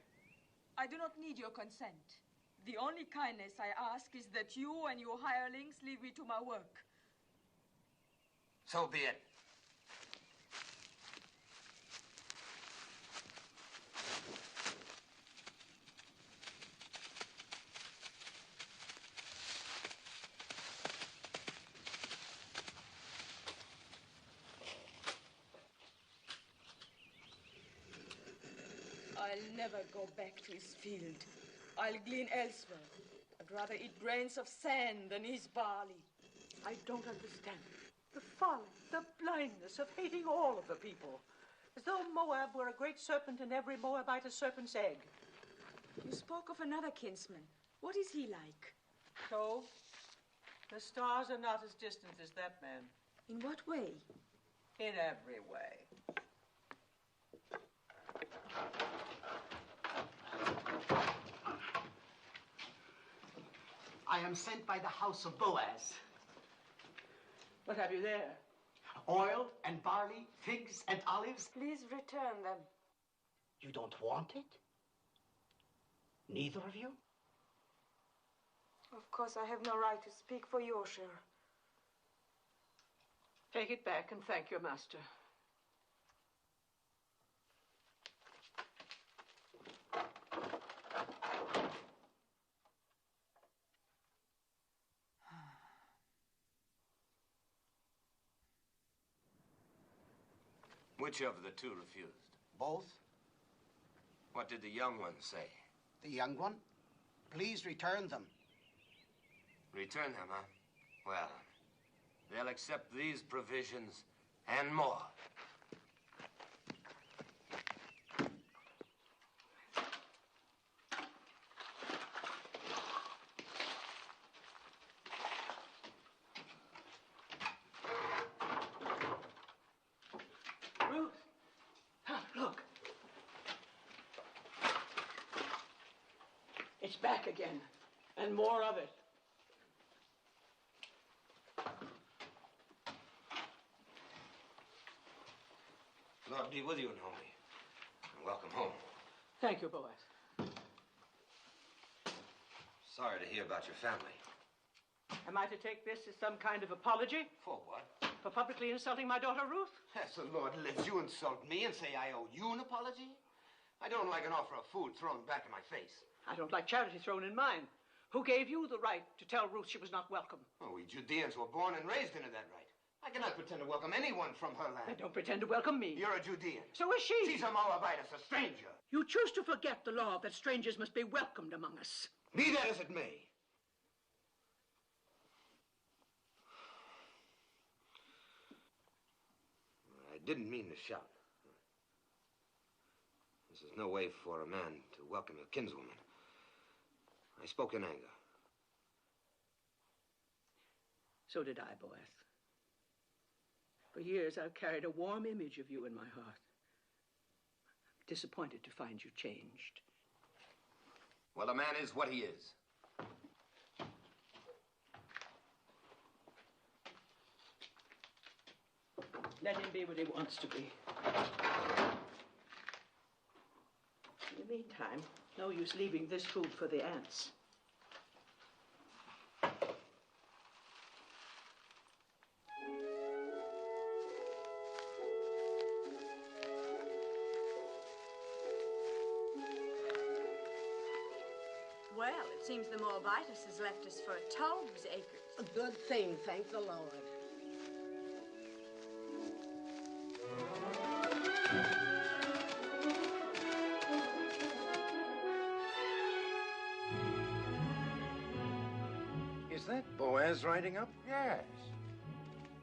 I do not need your consent. The only kindness I ask is that you and your hirelings leave me to my work. So be it. I'll never go back to his field. I'll glean elsewhere. I'd rather eat grains of sand than his barley. I don't understand. The folly, the blindness of hating all of the people. As though Moab were a great serpent and every Moabite a serpent's egg. You spoke of another kinsman. What is he like? So, the stars are not as distant as that man. In what way? In every way. I am sent by the house of Boaz. What have you there? Oil and barley, figs and olives. Please return them. You don't want it? Neither of you? Of course, I have no right to speak for your share. Take it back and thank your master. Which of the two refused? Both. What did the young one say? The young one? Please return them. Return them, huh? Well, they'll accept these provisions and more. Ruth! Look. It's back again, and more of it. Lord be with you, Naomi. And welcome home. Thank you, Boaz. Sorry to hear about your family. Am I to take this as some kind of apology? For what? For publicly insulting my daughter, Ruth? As the Lord lives, you insult me and say I owe you an apology? I don't like an offer of food thrown back in my face. I don't like charity thrown in mine. Who gave you the right to tell Ruth she was not welcome? Oh, we Judeans were born and raised into that right. I cannot pretend to welcome anyone from her land. Then don't pretend to welcome me. You're a Judean. So is she. She's a Moabitess, a stranger. You choose to forget the law that strangers must be welcomed among us. Be that as it may. I didn't mean to shout. This is no way for a man to welcome a kinswoman. I spoke in anger. So did I, Boaz. For years, I've carried a warm image of you in my heart. I'm disappointed to find you changed. Well, a man is what he is. Let him be what he wants to be. In the meantime, no use leaving this food for the ants. Well, it seems the Moabitess has left us for Tome's acres. A good thing, thank the Lord. Is that Boaz riding up? Yes.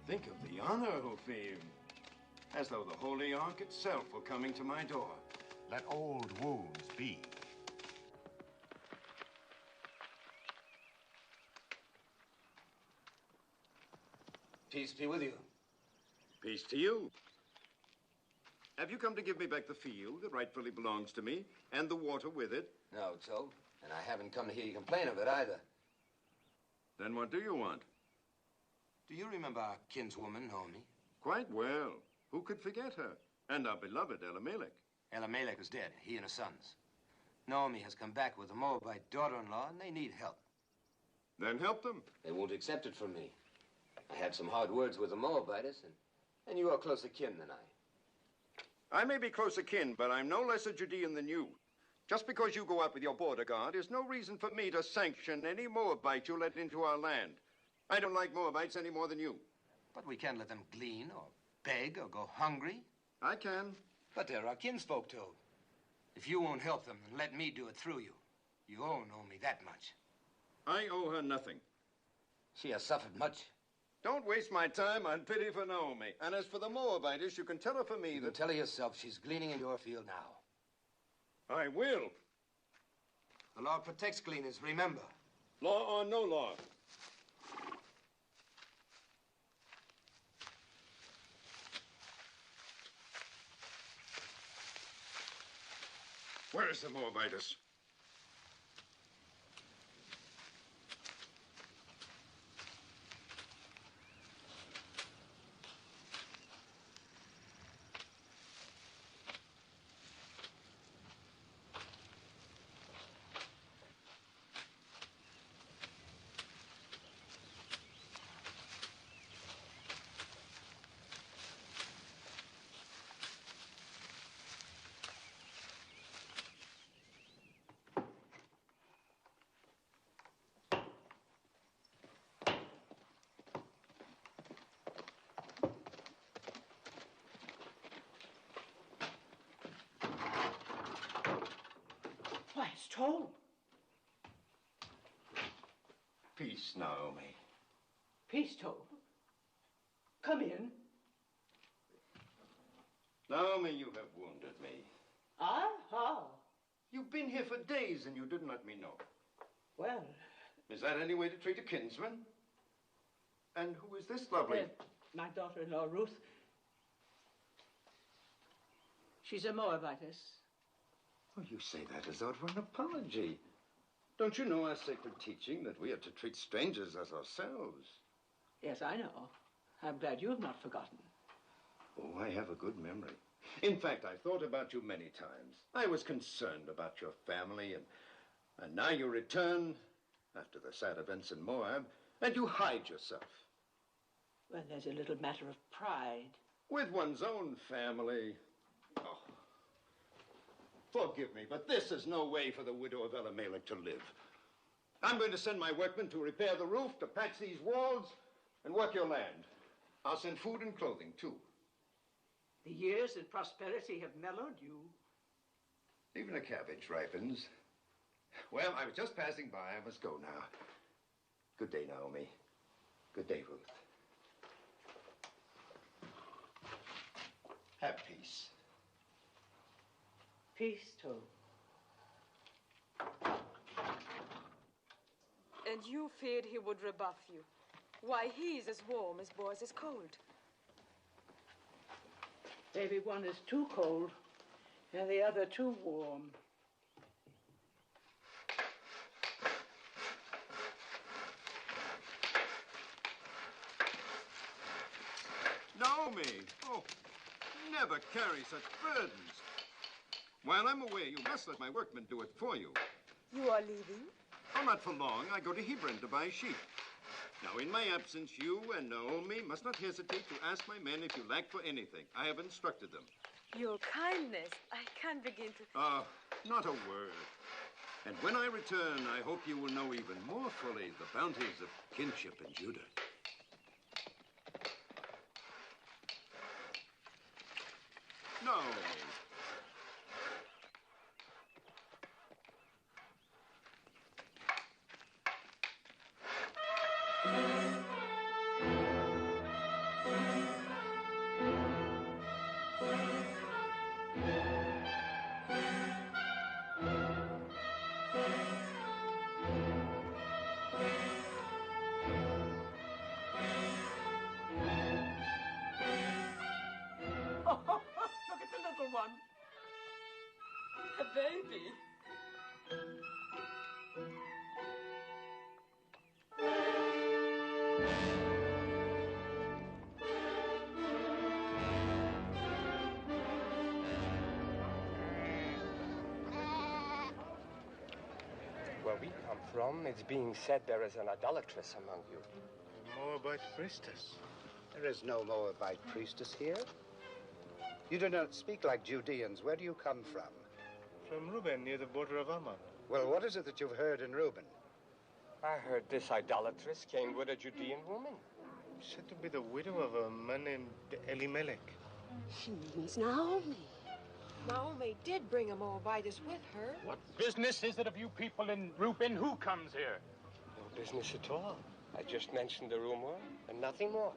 Think of the honor, Ophir. As though the Holy Ark itself were coming to my door. Let old wounds be. Peace be with you. Peace to you. Have you come to give me back the field that rightfully belongs to me, and the water with it? No, Toad. And I haven't come to hear you complain of it either. Then what do you want? Do you remember our kinswoman, Naomi? Quite well. Who could forget her? And our beloved Elimelech. Elimelech is dead, he and her sons. Naomi has come back with a Moabite daughter-in-law, and they need help. Then help them. They won't accept it from me. I had some hard words with the Moabites, and you are closer kin than I. I may be close akin, but I'm no less a Judean than you. Just because you go out with your border guard is no reason for me to sanction any Moabite you let into our land. I don't like Moabites any more than you. But we can't let them glean or beg or go hungry. I can. But they're our kinsfolk, Toad. If you won't help them, then let me do it through you. You owe Naomi that much. I owe her nothing. She has suffered much. Don't waste my time on pity for Naomi. And as for the Moabites, you can tell her for me You can tell her yourself she's gleaning in your field now. I will. The law protects gleaners, remember. Law or no law. Where is the Moabitess? Why, it's Toad. Peace, Naomi. Peace, Toad. Come in. Naomi, you have wounded me. I? How? You've been here for days and you didn't let me know. Well... Is that any way to treat a kinsman? And who is this lovely? My daughter-in-law, Ruth. She's a Moabitess. Oh, you say that as though it were an apology. Don't you know our sacred teaching that we are to treat strangers as ourselves? Yes, I know. I'm glad you have not forgotten. Oh, I have a good memory. In fact, I've thought about you many times. I was concerned about your family, and now you return after the sad events in Moab, and you hide yourself. Well, there's a little matter of pride. With one's own family. Oh. Forgive me, but this is no way for the widow of Elimelech to live. I'm going to send my workmen to repair the roof, to patch these walls, and work your land. I'll send food and clothing, too. The years and prosperity have mellowed you. Even a cabbage ripens. Well, I was just passing by. I must go now. Good day, Naomi. Good day, Ruth. Have peace. Peace, Toad. And you feared he would rebuff you. Why, he's as warm as boys is cold. Maybe one is too cold and the other too warm. Naomi! Oh, never carry such burdens. While I'm away, you must let my workmen do it for you. You are leaving? Oh, not for long. I go to Hebron to buy sheep. Now, in my absence, you and Naomi must not hesitate to ask my men if you lack for anything. I have instructed them. Your kindness. I can't begin to... Not a word. And when I return, I hope you will know even more fully the bounties of kinship in Judah. Naomi. where we come from, it's being said there is an idolatress among you. A Moabite priestess. There is no Moabite priestess here. You do not speak like Judeans. Where do you come from? From Reuben, near the border of Ammon. Well, what is it that you've heard in Reuben? I heard this idolatress came with a Judean woman. Said to be the widow of a man named Elimelech. She means Naomi. Naomi did bring a Moabitess with her. What business is it of you people in Reuben? Who comes here? No business at all. I just mentioned the rumor and nothing more.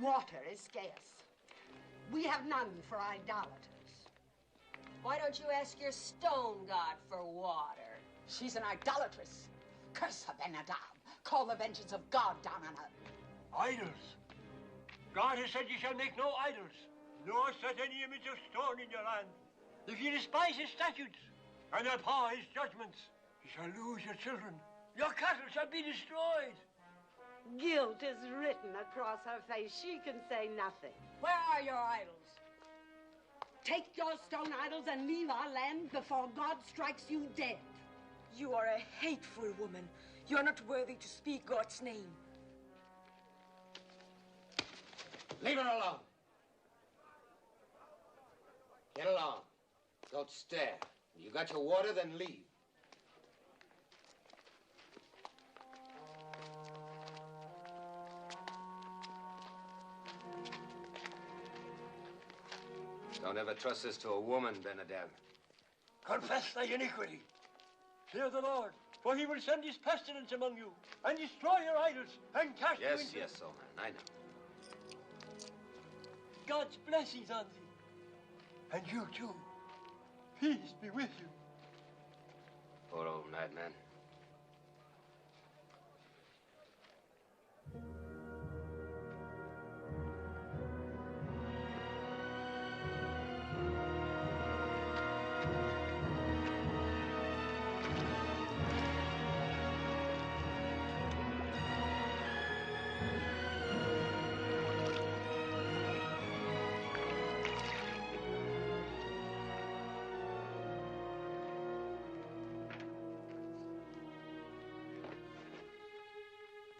Water is scarce. We have none for idolaters. Why don't you ask your stone god for water? She's an idolatress. Curse her, Ben-Adab. Call the vengeance of God down on her. Idols. God has said you shall make no idols, nor set any image of stone in your land. If you despise his statutes and abhor his judgments, you shall lose your children. Your cattle shall be destroyed. Guilt is written across her face. She can say nothing. Where are your idols? Take your stone idols and leave our land before God strikes you dead. You are a hateful woman. You are not worthy to speak God's name. Leave her alone. Get along. Don't stare. You got your water, then leave. Don't ever trust this to a woman, Ben-Adab. Confess thy iniquity. Fear the Lord, for he will send his pestilence among you and destroy your idols and cast you into... Yes, old man, I know. God's blessings on thee. And you too. Peace be with you. Poor old madman.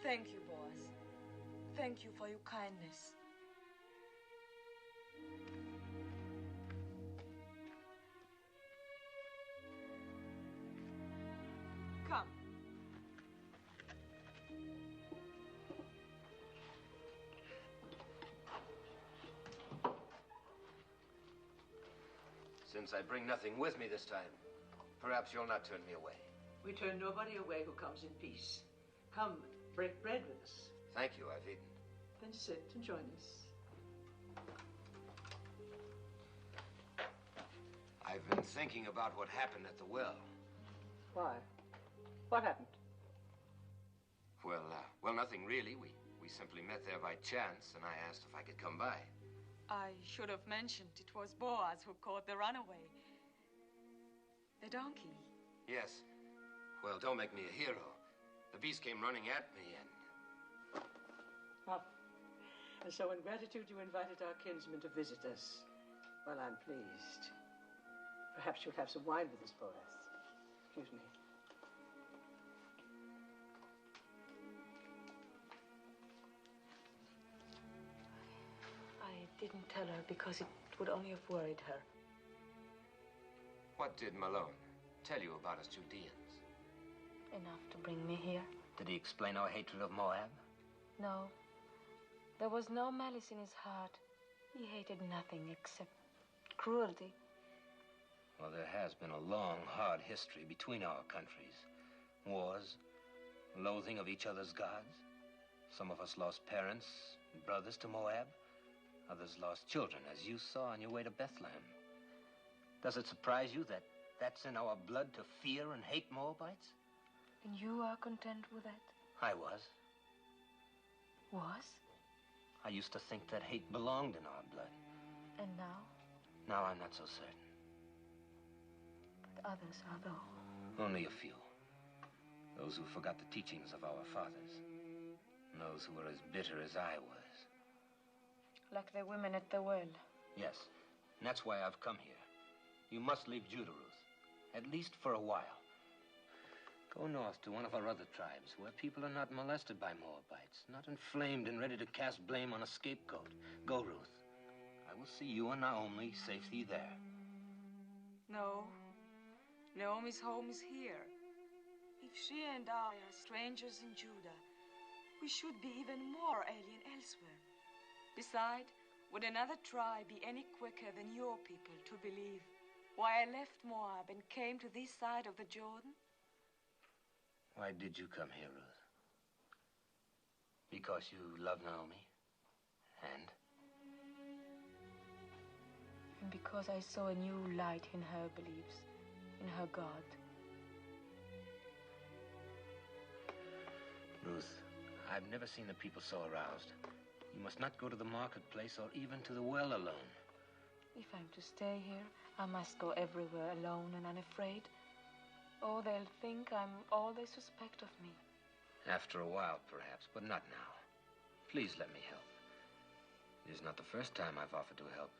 Thank you, Boaz. Thank you for your kindness. Come. Since I bring nothing with me this time, perhaps you'll not turn me away. We turn nobody away who comes in peace. Come, break bread with us. Thank you, I've eaten. Then sit and join us. I've been thinking about what happened at the well. Why? What happened? Well, nothing really. We simply met there by chance, and I asked if I could come by. I should have mentioned it was Boaz who caught the runaway. The donkey. Yes. Well, don't make me a hero. The beast came running at me, and... Oh. And so in gratitude you invited our kinsman to visit us. Well, I'm pleased. Perhaps you'll have some wine with us, Boaz. Excuse me. I didn't tell her because it would only have worried her. What did Malone tell you about us Judeans? Enough to bring me here. Did he explain our hatred of Moab? No. There was no malice in his heart. He hated nothing except cruelty. Well, there has been a long, hard history between our countries. Wars, loathing of each other's gods. Some of us lost parents and brothers to Moab. Others lost children, as you saw on your way to Bethlehem. Does it surprise you that that's in our blood to fear and hate Moabites? And you are content with that? I was. Was? I used to think that hate belonged in our blood. And now? Now I'm not so certain. But others are, though. Only a few. Those who forgot the teachings of our fathers. And those who were as bitter as I was. Like the women at the well. Yes, and that's why I've come here. You must leave Judah, Ruth. At least for a while. Go north to one of our other tribes, where people are not molested by Moabites, not inflamed and ready to cast blame on a scapegoat. Go, Ruth. I will see you and Naomi safely there. No. Naomi's home is here. If she and I are strangers in Judah, we should be even more alien elsewhere. Besides, would another tribe be any quicker than your people to believe why I left Moab and came to this side of the Jordan? Why did you come here, Ruth? Because you love Naomi? And because I saw a new light in her beliefs, in her God. Ruth, I've never seen the people so aroused. You must not go to the marketplace or even to the well alone. If I'm to stay here, I must go everywhere alone and unafraid. Oh, they'll think I'm all they suspect of me. After a while, perhaps, but not now. Please let me help. It is not the first time I've offered to help.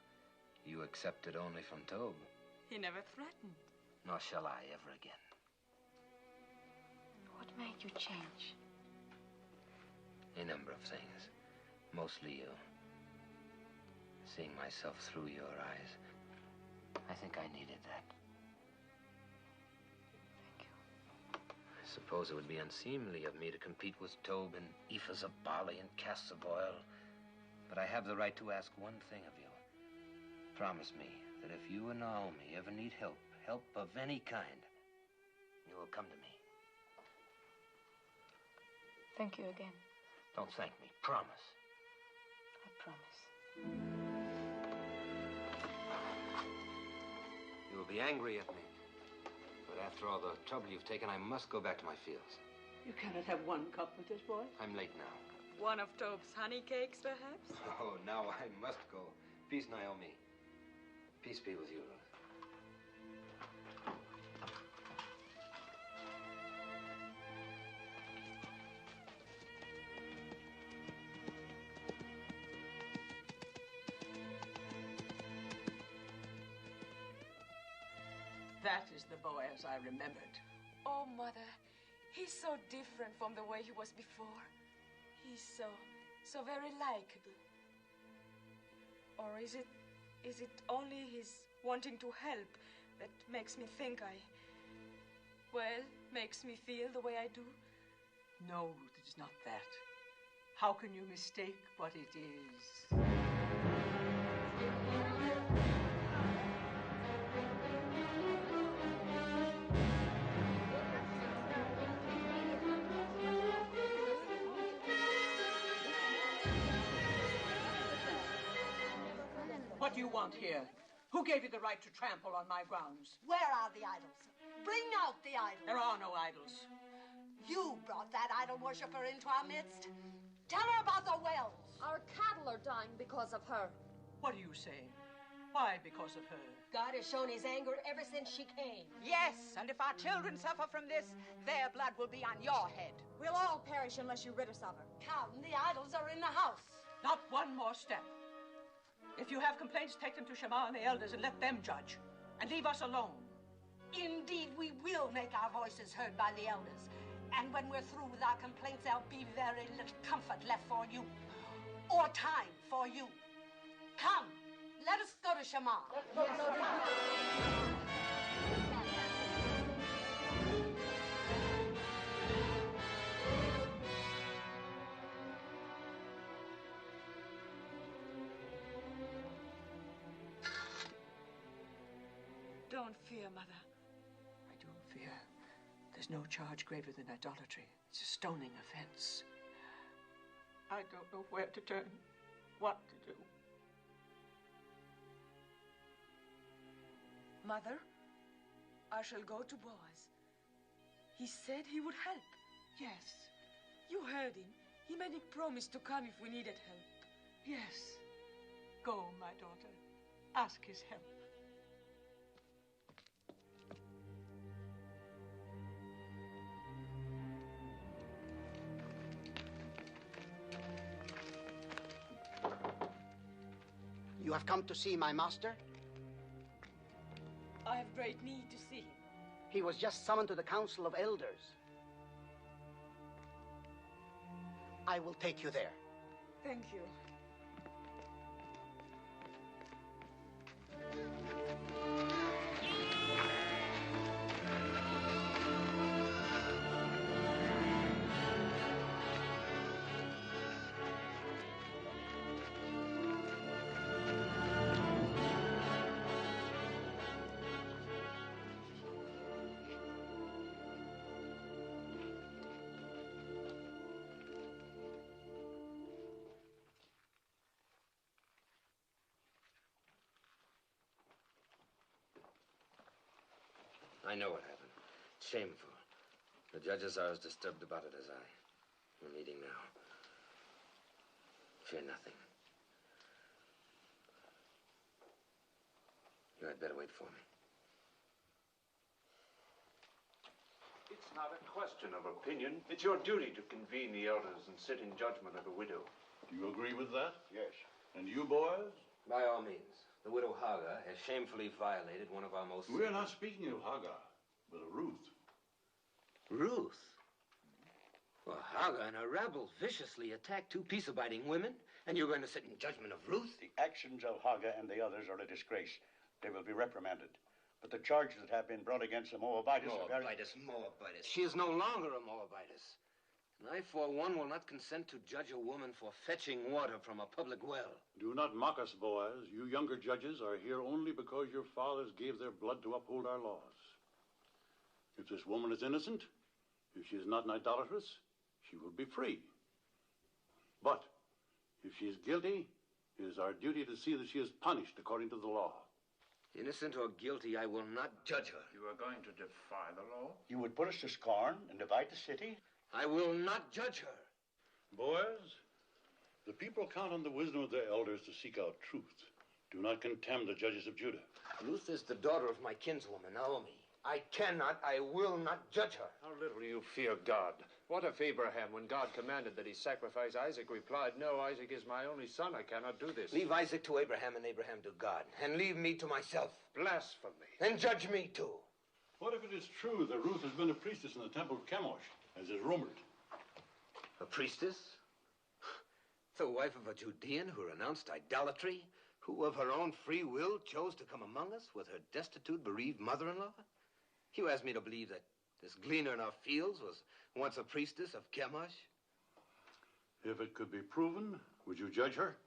You accepted only from Tob. He never threatened. Nor shall I ever again. What made you change? A number of things. Mostly you. Seeing myself through your eyes. I think I needed that. I suppose it would be unseemly of me to compete with Tob in ephahs of barley and casks of oil. But I have the right to ask one thing of you. Promise me that if you and Naomi ever need help of any kind, you will come to me. Thank you again. Don't thank me. Promise. I promise. You will be angry at me. But after all the trouble you've taken, I must go back to my fields. You cannot have one cup with this boy. I'm late now. One of Tob's honey cakes, perhaps? Oh, now I must go. Peace, Naomi. Peace be with you, Ruth. That is the Boaz I remembered. Oh, Mother, he's so different from the way he was before. He's so very likable. Or is it only his wanting to help that makes me think makes me feel the way I do? No, Ruth, it is not that. How can you mistake what it is? What do you want here? Who gave you the right to trample on my grounds? Where are the idols? Bring out the idols. There are no idols. You brought that idol worshiper into our midst. Tell her about the wells. Our cattle are dying because of her. What are you saying? Why because of her? God has shown his anger ever since she came. Yes, and if our children suffer from this, their blood will be on your head. We'll all perish unless you rid us of her. Come, the idols are in the house. Not one more step. If you have complaints, take them to Shema and the elders and let them judge. And leave us alone. Indeed, we will make our voices heard by the elders. And when we're through with our complaints, there'll be very little comfort left for you. Or time for you. Come, let us go to Shema. Yes. Don't fear, Mother. I do fear. There's no charge greater than idolatry. It's a stoning offense. I don't know where to turn, what to do. Mother, I shall go to Boaz. He said he would help. Yes. You heard him. He made me promise to come if we needed help. Yes. Go, my daughter. Ask his help. You have come to see my master? I have great need to see him. He was just summoned to the Council of Elders. I will take you there. Thank you. I know what happened. It's shameful. The judges are as disturbed about it as I. We're meeting now. Fear nothing. You had better wait for me. It's not a question of opinion. It's your duty to convene the elders and sit in judgment of the widow. Do you agree with that? Yes. And you, boys? By all means. The widow Hagar has shamefully violated one of our most... We're not speaking of Hagar, but of Ruth. Ruth? Well, Hagar and her rabble viciously attacked two peace-abiding women, and you're going to sit in judgment of Ruth? The actions of Hagar and the others are a disgrace. They will be reprimanded. But the charges that have been brought against the Moabites are very... Moabites. She is no longer a Moabitess. And I, for one, will not consent to judge a woman for fetching water from a public well. Do not mock us, Boaz. You younger judges are here only because your fathers gave their blood to uphold our laws. If this woman is innocent, if she is not an idolatress, she will be free. But if she is guilty, it is our duty to see that she is punished according to the law. Innocent or guilty, I will not judge her. You are going to defy the law? You would put us to scorn and divide the city? I will not judge her. Boaz, the people count on the wisdom of their elders to seek out truth. Do not contemn the judges of Judah. Ruth is the daughter of my kinswoman, Naomi. I will not judge her. How little you fear God. What if Abraham, when God commanded that he sacrifice Isaac, replied, "No, Isaac is my only son. I cannot do this." Leave Isaac to Abraham and Abraham to God. And leave me to myself. Blasphemy. And judge me too. What if it is true that Ruth has been a priestess in the temple of Chemosh, as is rumored? A priestess? The wife of a Judean who renounced idolatry? Who of her own free will chose to come among us with her destitute, bereaved mother-in-law? You asked me to believe that this gleaner in our fields was once a priestess of Chemosh? If it could be proven, would you judge her?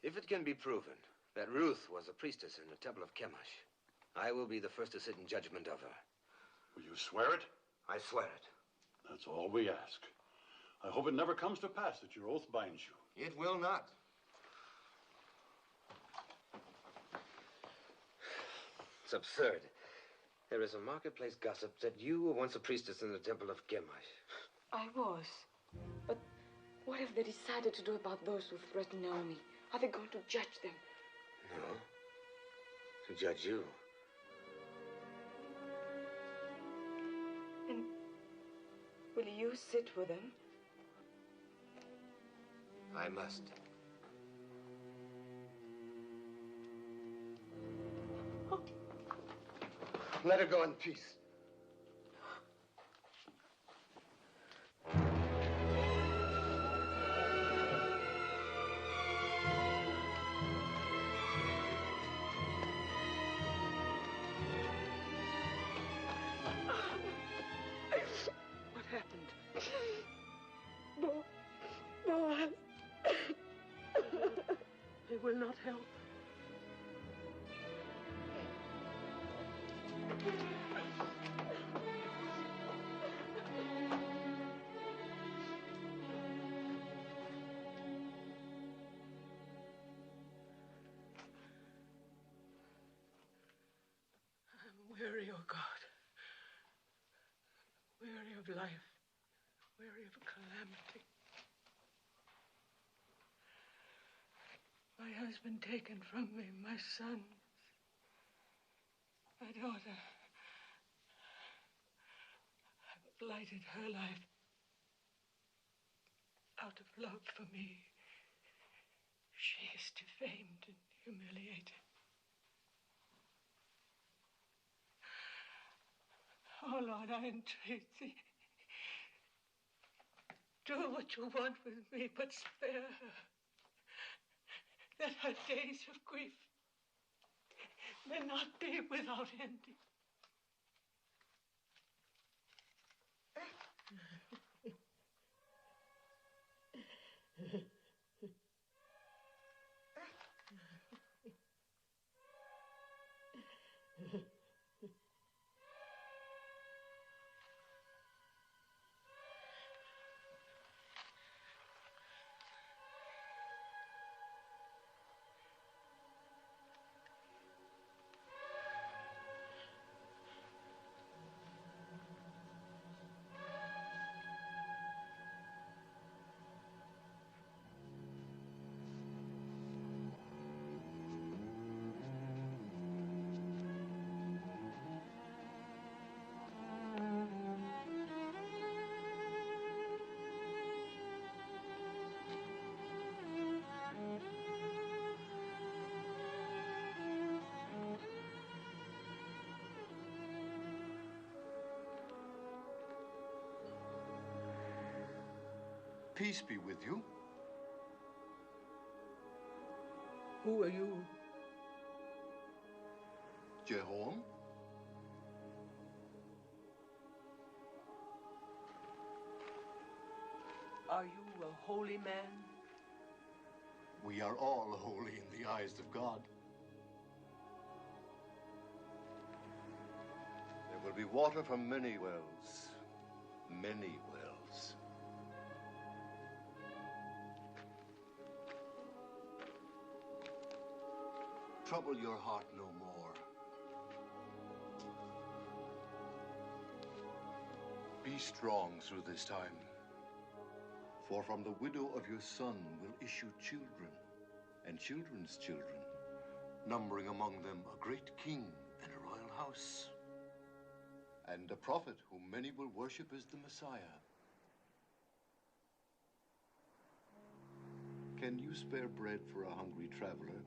If it can be proven that Ruth was a priestess in the temple of Chemosh, I will be the first to sit in judgment of her. Will you swear it? I swear it. That's all we ask. I hope it never comes to pass that your oath binds you. It will not. It's absurd. There is a marketplace gossip that you were once a priestess in the temple of Chemosh. I was. But what have they decided to do about those who threaten Naomi? Are they going to judge them? No. To judge you. And will you sit with them? I must. Let her go in peace. What happened? Boaz. They will not help. Weary, O God. Weary of life. Weary of calamity. My husband taken from me, my son, my daughter. I've blighted her life out of love for me. She is defamed and humiliated. Oh, Lord, I entreat thee. Do what you want with me, but spare her. That her days of grief may not be without ending. Peace be with you. Who are you? Jehoram? Are you a holy man? We are all holy in the eyes of God. There will be water from many wells. Many wells. Trouble your heart no more. Be strong through this time. For from the widow of your son will issue children, and children's children, numbering among them a great king and a royal house, and a prophet whom many will worship as the Messiah. Can you spare bread for a hungry traveler?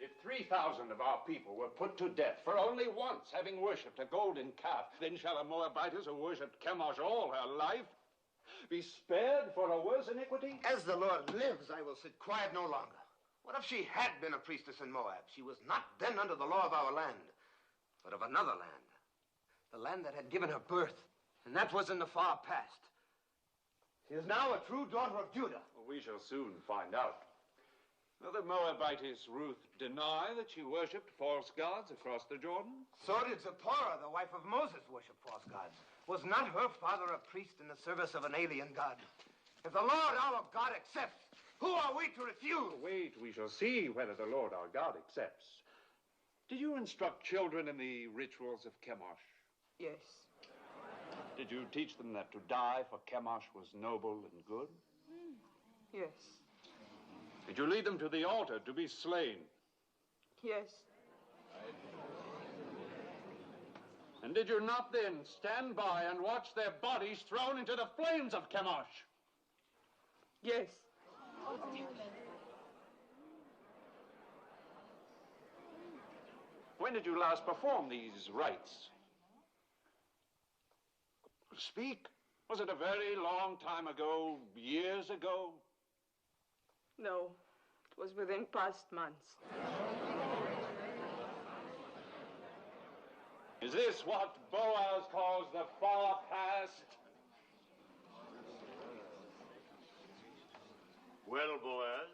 If 3,000 of our people were put to death for only once having worshipped a golden calf, then shall a Moabitess who worshipped Chemosh all her life be spared for a worse iniquity? As the Lord lives, I will sit quiet no longer. What if she had been a priestess in Moab? She was not then under the law of our land, but of another land. The land that had given her birth, and that was in the far past. She is now a true daughter of Judah. Well, we shall soon find out. Will the Moabitess Ruth deny that she worshipped false gods across the Jordan? So did Zipporah, the wife of Moses, worship false gods. Was not her father a priest in the service of an alien god? If the Lord our God accepts, who are we to refuse? Wait, we shall see whether the Lord our God accepts. Did you instruct children in the rituals of Chemosh? Yes. Did you teach them that to die for Chemosh was noble and good? Yes. Did you lead them to the altar to be slain? Yes. And did you not then stand by and watch their bodies thrown into the flames of Chemosh? Yes. When did you last perform these rites? Speak. Was it a very long time ago, years ago? No, it was within past months. Is this what Boaz calls the far past? Well, Boaz,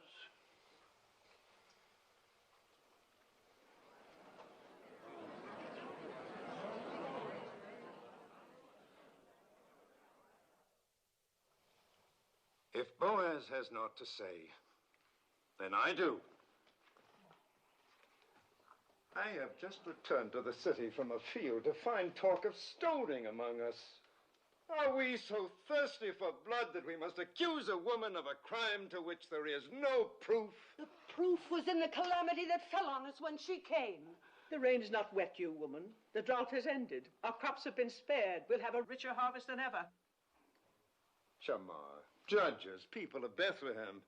if Boaz has naught to say, then I do. I have just returned to the city from a field to find talk of stoning among us. Are we so thirsty for blood that we must accuse a woman of a crime to which there is no proof? The proof was in the calamity that fell on us when she came. The rain's not wet, you woman. The drought has ended. Our crops have been spared. We'll have a richer harvest than ever. Shamar, judges, people of Bethlehem,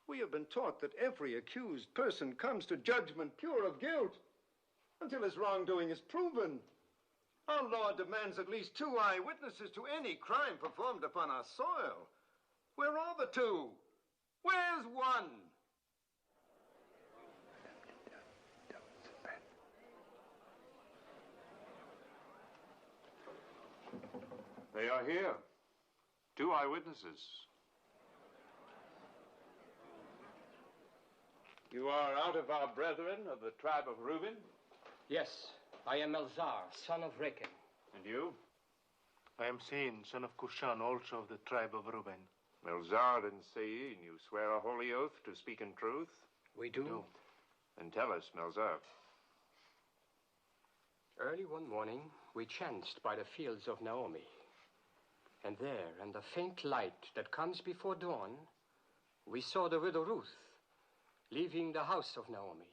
we have been taught that every accused person comes to judgment pure of guilt until his wrongdoing is proven. Our law demands at least 2 eyewitnesses to any crime performed upon our soil. Where are the 2? Where's one? They are here. 2 eyewitnesses. You are out of our brethren of the tribe of Reuben? Yes, I am Elzar, son of Rechel. And you? I am Sein, son of Cushan, also of the tribe of Reuben. Elzar and Sein, you swear a holy oath to speak in truth? We do. Then tell us, Melzar. Early one morning, we chanced by the fields of Naomi. And there, in the faint light that comes before dawn, we saw the widow Ruth leaving the house of Naomi,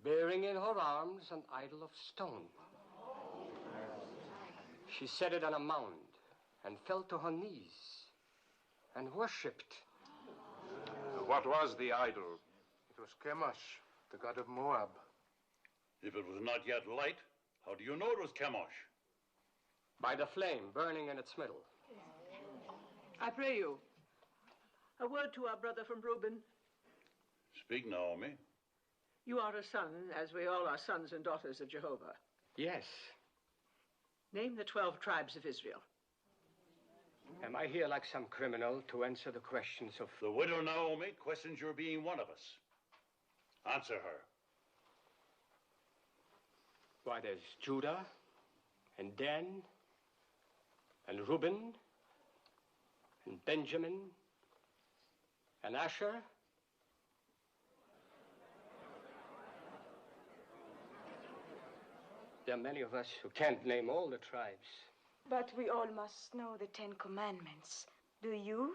bearing in her arms an idol of stone. She set it on a mound and fell to her knees and worshipped. What was the idol? It was Chemosh, the god of Moab. if it was not yet light, how do you know it was Chemosh? By the flame burning in its middle. I pray you, a word to our brother from Reuben. Speak, Naomi. You are a son, as we all are sons and daughters of Jehovah. Yes. Name the 12 tribes of Israel. Am I here like some criminal to answer the questions of... The widow Naomi questions your being one of us. Answer her. Why, there's Judah, and Dan, and Reuben, and Benjamin, and Asher. There are many of us who can't name all the tribes. But we all must know the 10 Commandments. Do you?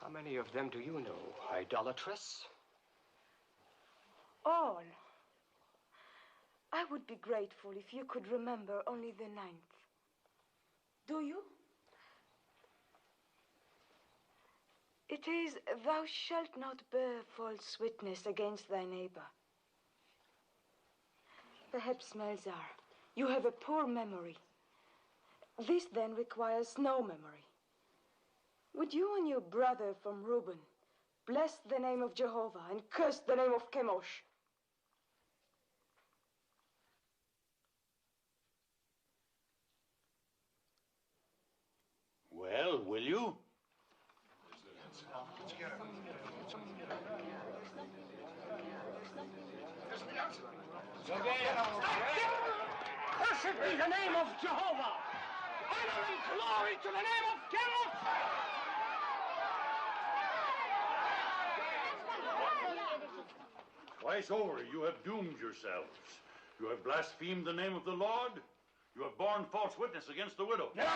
How many of them do you know, idolatress? All. I would be grateful if you could remember only the 9th. Do you? It is, thou shalt not bear false witness against thy neighbor. Perhaps, Melzar, you have a poor memory. This then requires no memory. Would you and your brother from Reuben bless the name of Jehovah and curse the name of Chemosh? Well, will you? Cursed be the name of Jehovah! Honor and glory to the name of Chemosh! Twice over, you have doomed yourselves. You have blasphemed the name of the Lord. You have borne false witness against the widow. Let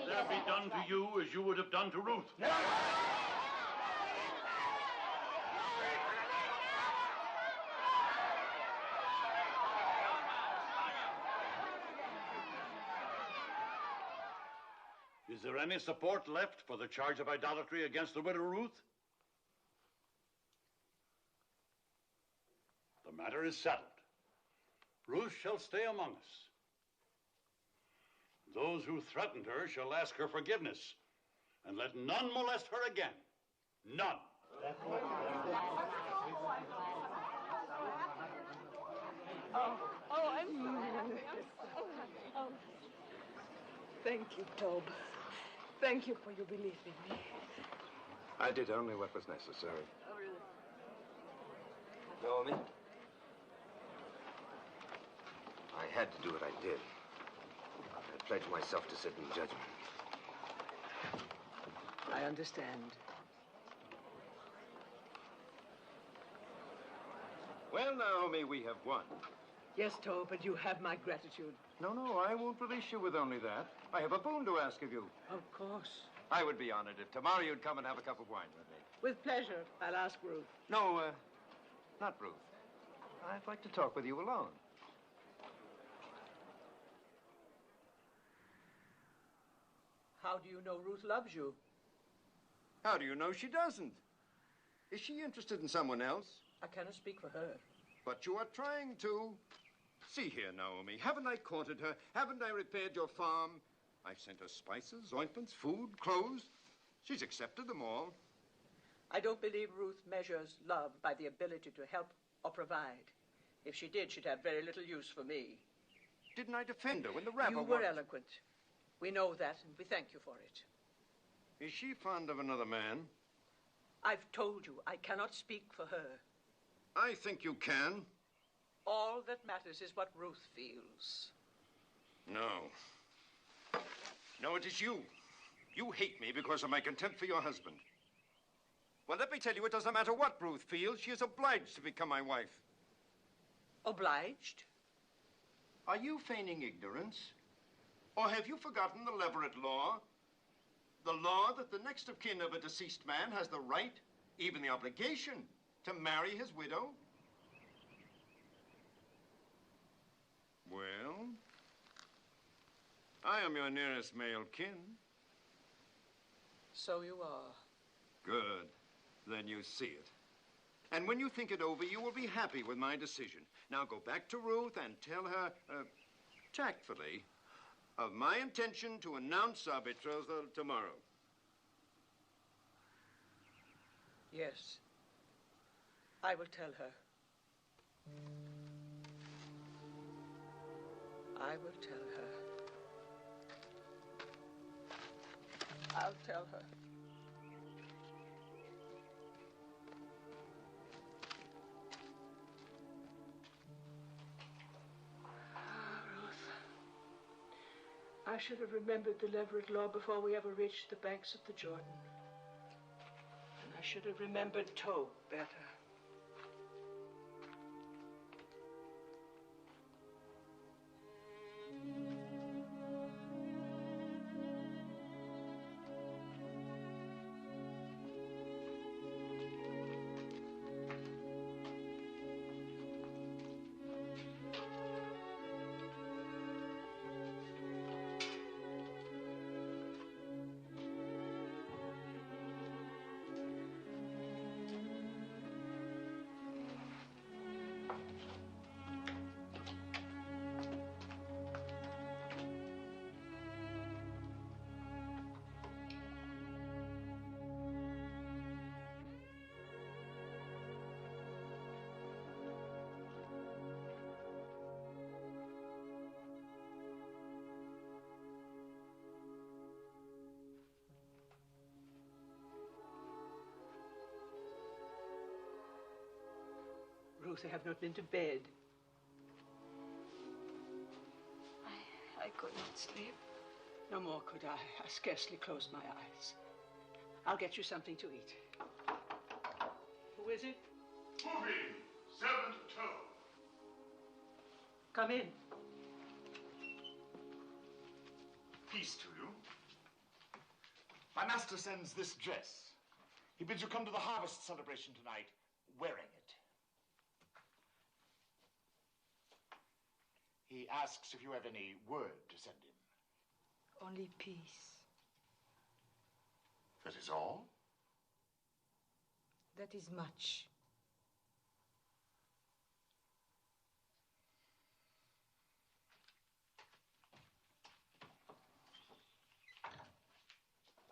there be done to you as you would have done to Ruth. Is there any support left for the charge of idolatry against the widow Ruth? The matter is settled. Ruth shall stay among us. Those who threatened her shall ask her forgiveness, and let none molest her again. None. I'm sorry. Oh. Thank you, Tob. Thank you for your belief in me. I did only what was necessary. Naomi? I had to do what I did. I pledged myself to sit in judgment. I understand. Well, Naomi, we have won. Yes, Tob, but you have my gratitude. No, I won't release you with only that. I have a boon to ask of you. Of course. I would be honored if tomorrow you'd come and have a cup of wine with me. With pleasure. I'll ask Ruth. No, not Ruth. I'd like to talk with you alone. How do you know Ruth loves you? How do you know she doesn't? Is she interested in someone else? I cannot speak for her. But you are trying to. See here, Naomi. Haven't I courted her? Haven't I repaired your farm? I've sent her spices, ointments, food, clothes. She's accepted them all. I don't believe Ruth measures love by the ability to help or provide. If she did, she'd have very little use for me. Didn't I defend her when the rabble You were eloquent. We know that, and we thank you for it. Is she fond of another man? I've told you I cannot speak for her. I think you can. All that matters is what Ruth feels. No. No, it is you. You hate me because of my contempt for your husband. Well, let me tell you, it doesn't matter what Ruth feels. She is obliged to become my wife. Obliged? Are you feigning ignorance? Or have you forgotten the Leverett law? The law that the next of kin of a deceased man has the right, even the obligation, to marry his widow? Well, I am your nearest male kin. So you are. Good. Then you see it. And when you think it over, you will be happy with my decision. Now go back to Ruth and tell her, tactfully, of my intention to announce our betrothal tomorrow. Yes. I will tell her. I will tell her. I'll tell her. I should have remembered the Leverett law before we ever reached the banks of the Jordan. And I should have remembered Tob better. Ruth, I have not been to bed. I could not sleep. No more could I. I scarcely closed my eyes. I'll get you something to eat. Who is it? Moving, 7-2. Come in. Peace to you. My master sends this dress. He bids you come to the harvest celebration tonight wearing it. He asks if you have any word to send him. Only peace. That is all? That is much.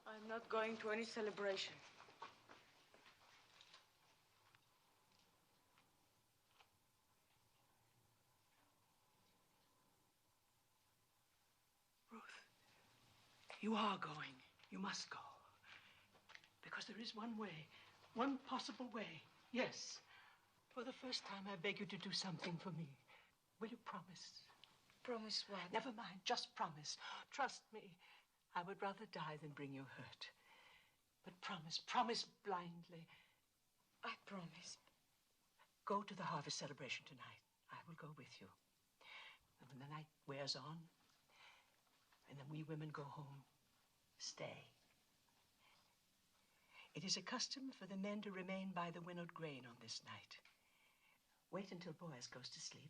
I'm not going to any celebration. Ruth, you are going. You must go. Because there is one way, one possible way. Yes. For the first time, I beg you to do something for me. Will you promise? Promise what? Never mind, just promise. Trust me. I would rather die than bring you hurt. But promise blindly. I promise. Go to the harvest celebration tonight. I will go with you. And when the night wears on, and then we women go home, stay. It is a custom for the men to remain by the winnowed grain on this night. Wait until Boaz goes to sleep.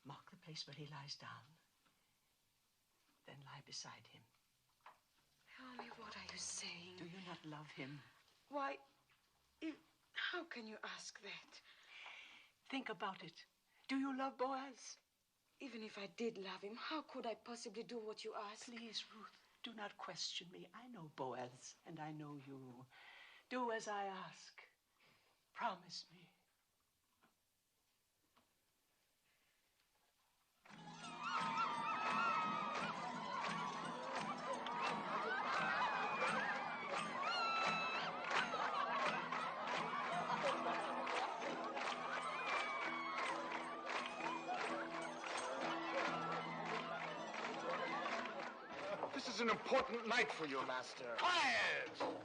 Mark the place where he lies down. Then lie beside him. Mommy, what are you saying? Do you not love him? Why, how can you ask that? Think about it. Do you love Boaz? Even if I did love him, how could I possibly do what you ask? Please, Ruth, do not question me. I know Boaz, and I know you. Do as I ask. Promise me. This is an important night for you, Master. Quiet!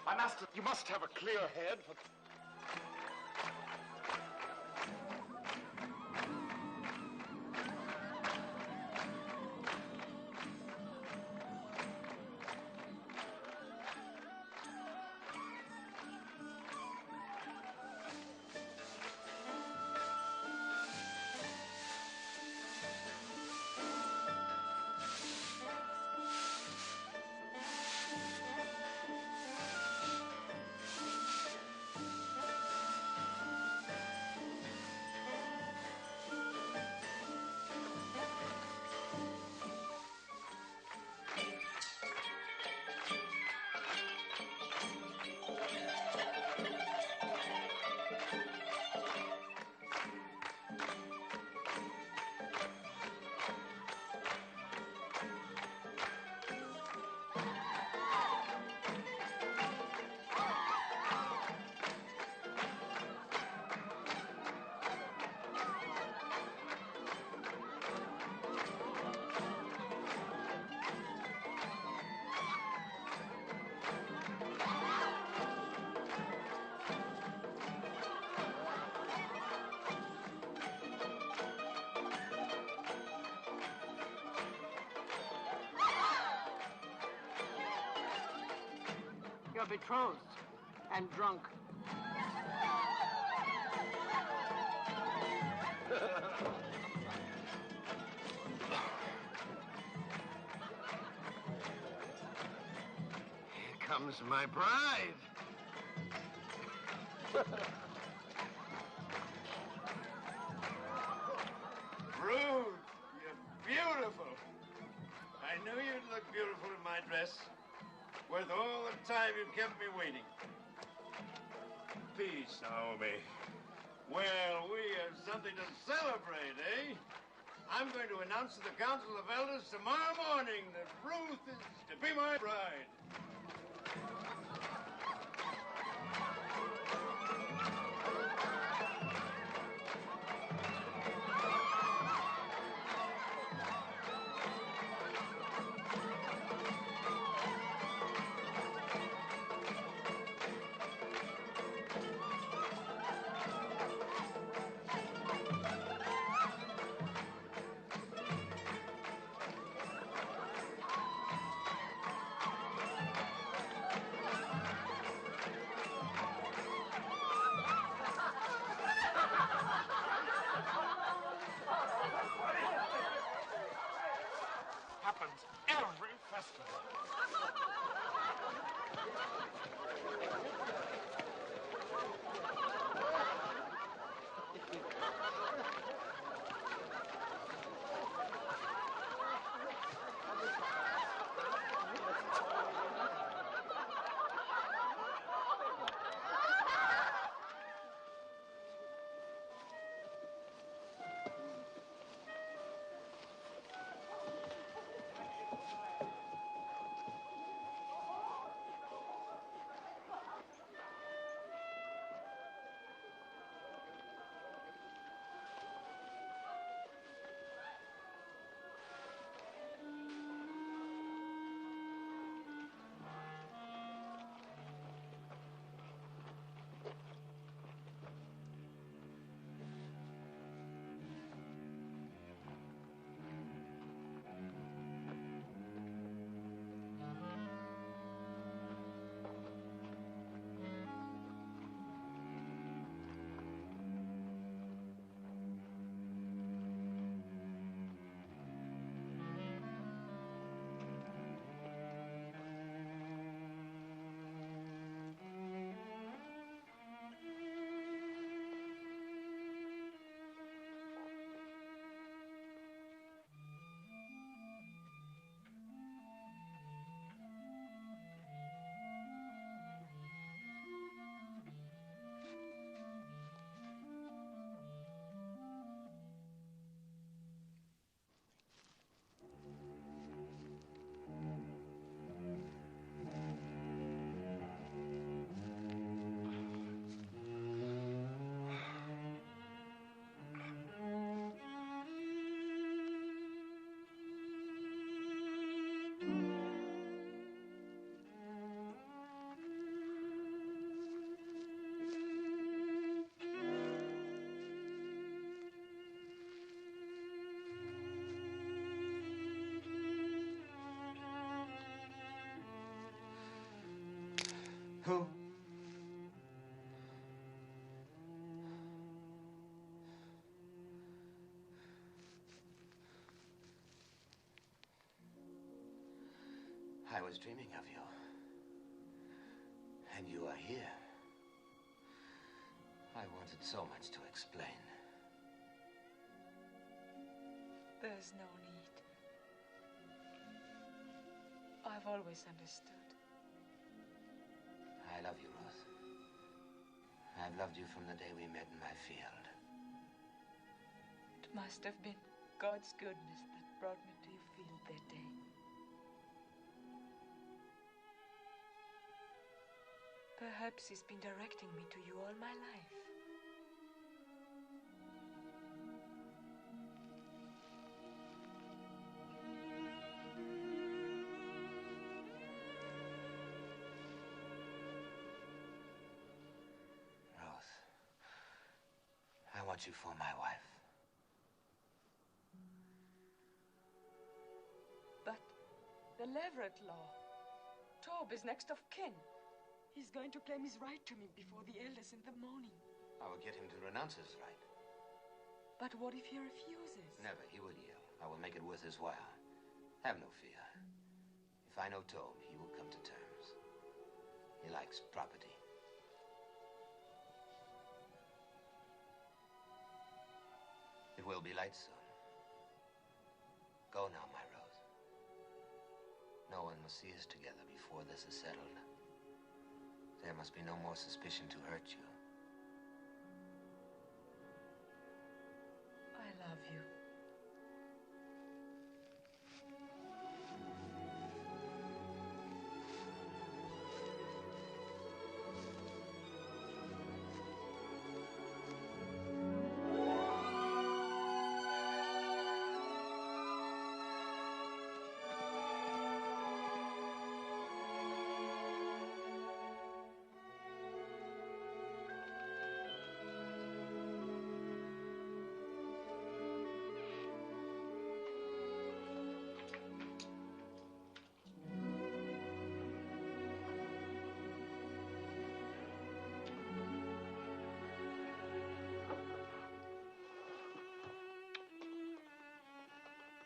My master, you must have a clear head for... You're betrothed and drunk. Here comes my bride. Ruth, you're beautiful. I knew you'd look beautiful in my dress. Worth all the time you kept me waiting. Peace, Naomi. Well, we have something to celebrate, eh? I'm going to announce to the Council of Elders tomorrow morning that Ruth is to be my bride. Happens every festival. Who? I was dreaming of you. And you are here. I wanted so much to explain. There's no need. I've always understood. I love you, Ruth. I've loved you from the day we met in my field. It must have been God's goodness that brought me to your field that day. Perhaps he's been directing me to you all my life. Ruth, I want you for my wife. But the Leverett law. Tob is next of kin. He's going to claim his right to me before the elders in the morning. I will get him to renounce his right. But what if he refuses? Never. He will yield. I will make it worth his while. Have no fear. If I know Tob, he will come to terms. He likes property. It will be light soon. Go now, my Rose. No one must see us together before this is settled. There must be no more suspicion to hurt you. I love you.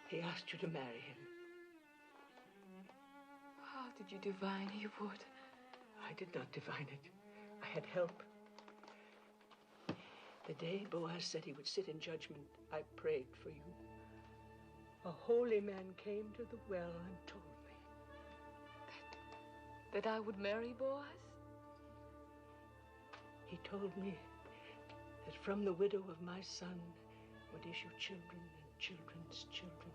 He asked you to marry him. How Did you divine he would? I did not divine it. I had help. The day Boaz said he would sit in judgment, I prayed for you. A holy man came to the well and told me. That I would marry Boaz? He told me that from the widow of my son would issue children and children's children,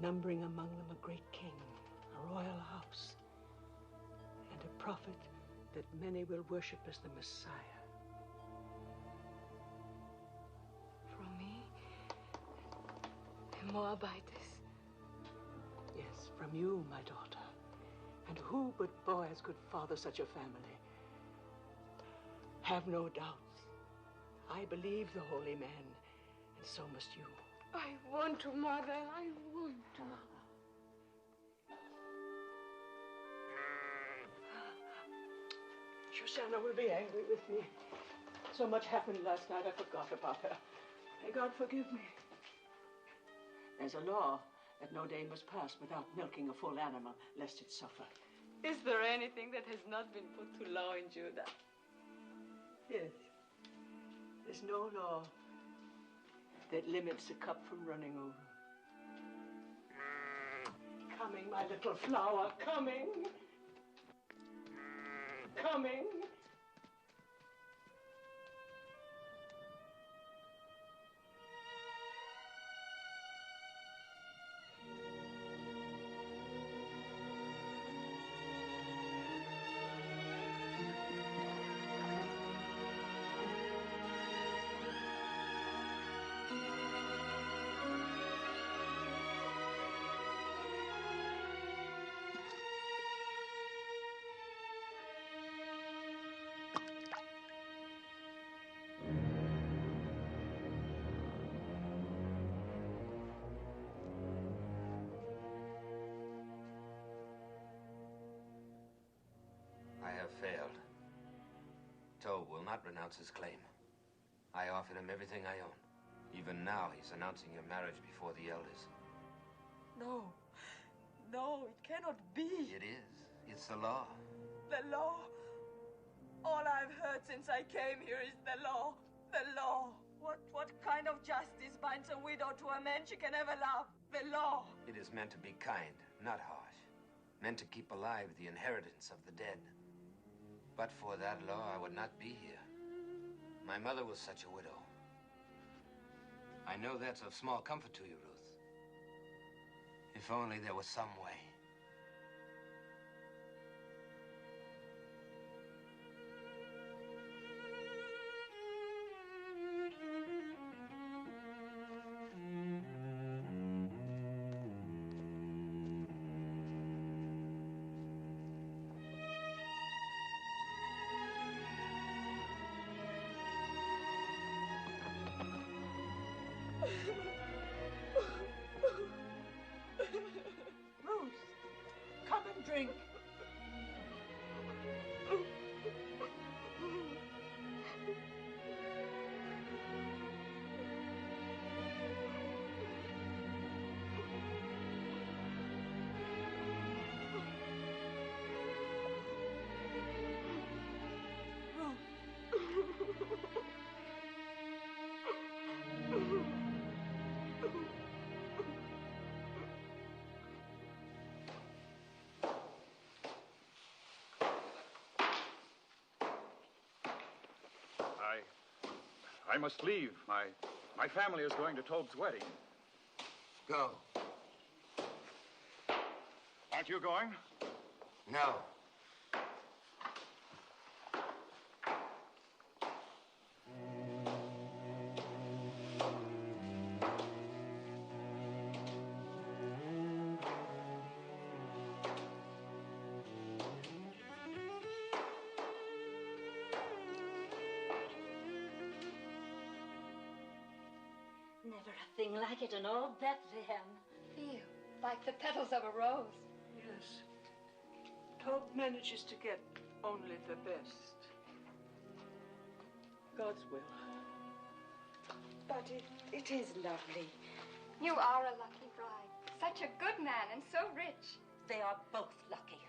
numbering among them a great king, a royal house, and a prophet that many will worship as the Messiah. From me? A Moabitess? Yes, from you, my daughter. And who but Boaz could father such a family? Have no doubts. I believe the holy man, and so must you. I want to, Mother. I want to. Susanna will be angry with me. So much happened last night, I forgot about her. May God forgive me. There's a law that no day must pass without milking a full animal, lest it suffer. Is there anything that has not been put to law in Judah? Yes. There's no law that limits a cup from running over. Coming, my little flower, coming. Coming. I have failed. Tob will not renounce his claim. I offered him everything I own. Even now, he's announcing your marriage before the elders. No. No, it cannot be. It is. It's the law. The law. All I've heard since I came here is the law. The law. What kind of justice binds a widow to a man she can never love? The law. It is meant to be kind, not harsh. Meant to keep alive the inheritance of the dead. But for that law, I would not be here. My mother was such a widow. I know that's of small comfort to you, Ruth. If only there was some way. Ruth, come and drink. I must leave. My family is going to Tob's wedding. Go. Aren't you going? No. Never a thing like it in all Bethlehem. Feel like the petals of a rose. Yes. Tob manages to get only the best. God's will. But it is lovely. You are a lucky bride. Such a good man and so rich. They are both lucky.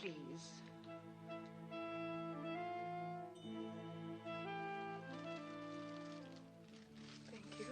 please. Thank you.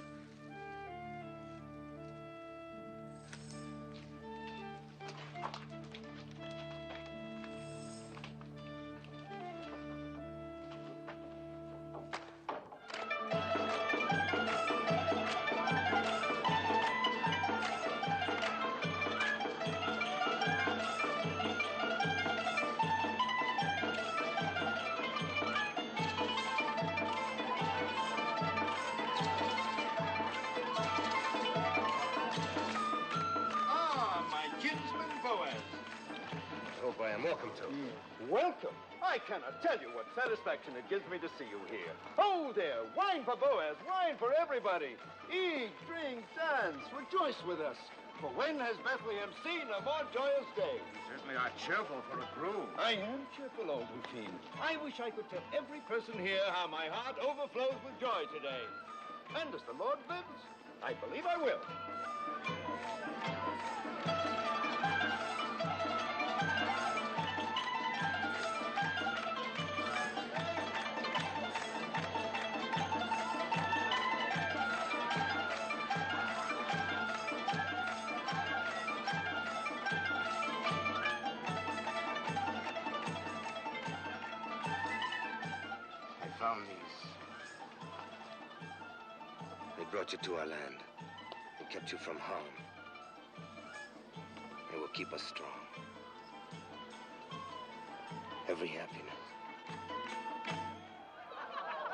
Ah, my kinsman Boaz. I hope I am welcome to. Welcome. I cannot tell you what satisfaction it gives me to see you here. Oh, there. Wine for Boaz. Wine for everybody. Eat, drink, dance. Rejoice with us. For when has Bethlehem seen a more joyous day? Certainly are cheerful for a groom. I am cheerful, old Hufim. I wish I could tell every person here how my heart overflows with joy today. And as the Lord lives, I believe I will. I found these. They brought you to our land. They kept you from harm. They will keep us strong. Every happiness.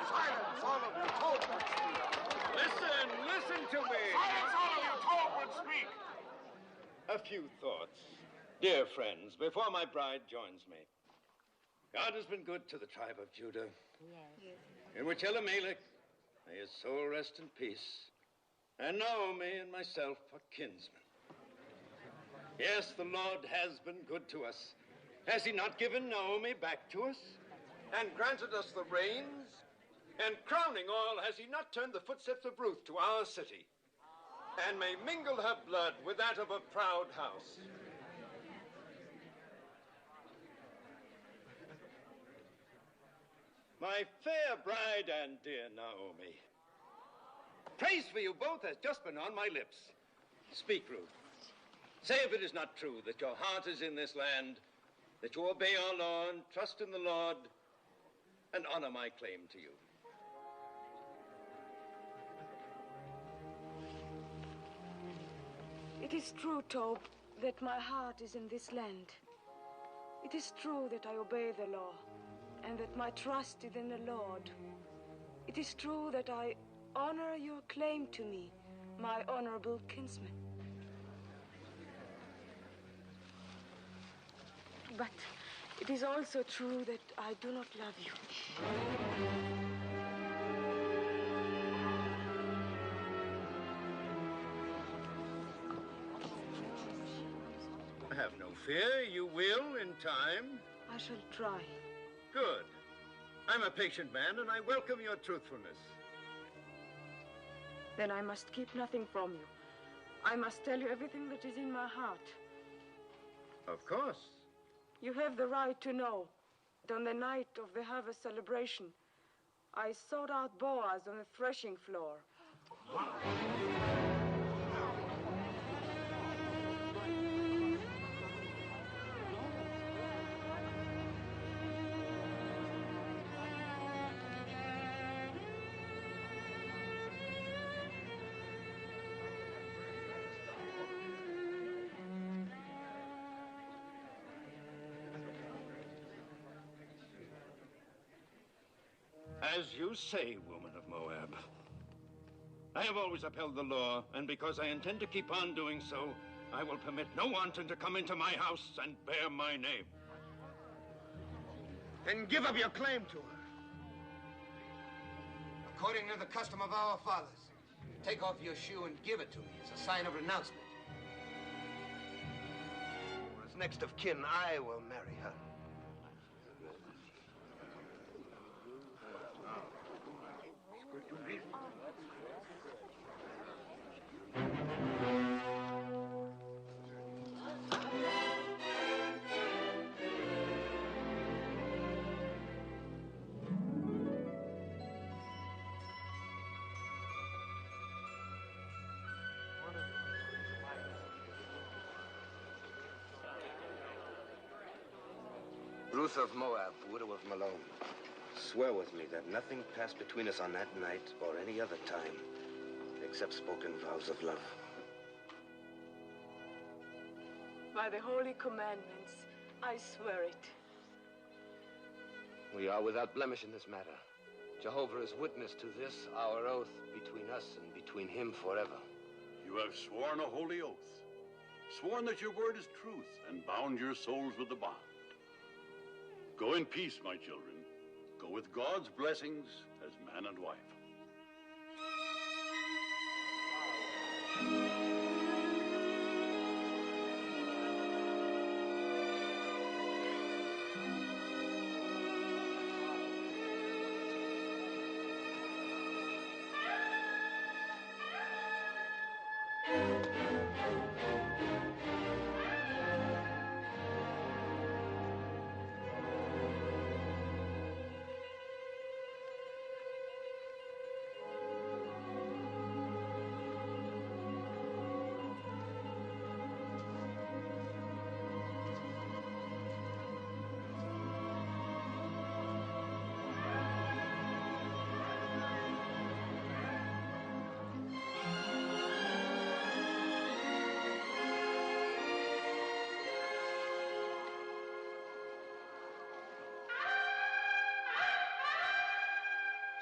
Silence, all of you. Talk but speak. Listen to me. Silence, all of you. Talk but speak. A few thoughts. Dear friends, before my bride joins me, God has been good to the tribe of Judah. Yes. In which Elimelech, may his soul rest in peace, and Naomi and myself are kinsmen. Yes, the Lord has been good to us. Has he not given Naomi back to us? And granted us the rains? And crowning all, has he not turned the footsteps of Ruth to our city? And may mingle her blood with that of a proud house. My fair bride and dear Naomi, praise for you both has just been on my lips. Speak, Ruth. Say if it is not true that your heart is in this land, that you obey our law and trust in the Lord, and honor my claim to you. It is true, Tob, that my heart is in this land. It is true that I obey the law, and that my trust is in the Lord. It is true that I honor your claim to me, my honorable kinsman. But it is also true that I do not love you. Have no fear, you will in time. I shall try. Good. I'm a patient man, and I welcome your truthfulness. Then I must keep nothing from you. I must tell you everything that is in my heart. Of course. You have the right to know that on the night of the harvest celebration, I sought out Boaz on the threshing floor. As you say, woman of Moab. I have always upheld the law, and because I intend to keep on doing so, I will permit no wanton to come into my house and bear my name. Then give up your claim to her. According to the custom of our fathers, take off your shoe and give it to me as a sign of renouncement. As next of kin, I will marry her. Ruth of Moab, widow of Malone, swear with me that nothing passed between us on that night or any other time except spoken vows of love. By the holy commandments, I swear it. We are without blemish in this matter. Jehovah is witness to this, our oath between us and between him forever. You have sworn a holy oath, sworn that your word is truth, and bound your souls with the bond. Go in peace, my children. Go with God's blessings as man and wife.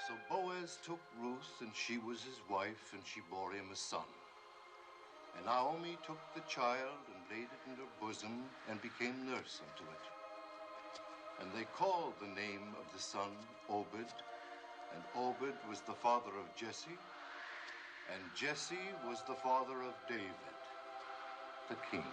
So Boaz took Ruth, and she was his wife, and she bore him a son. And Naomi took the child and laid it in her bosom and became nurse unto it. And they called the name of the son Obed, and Obed was the father of Jesse, and Jesse was the father of David, the king.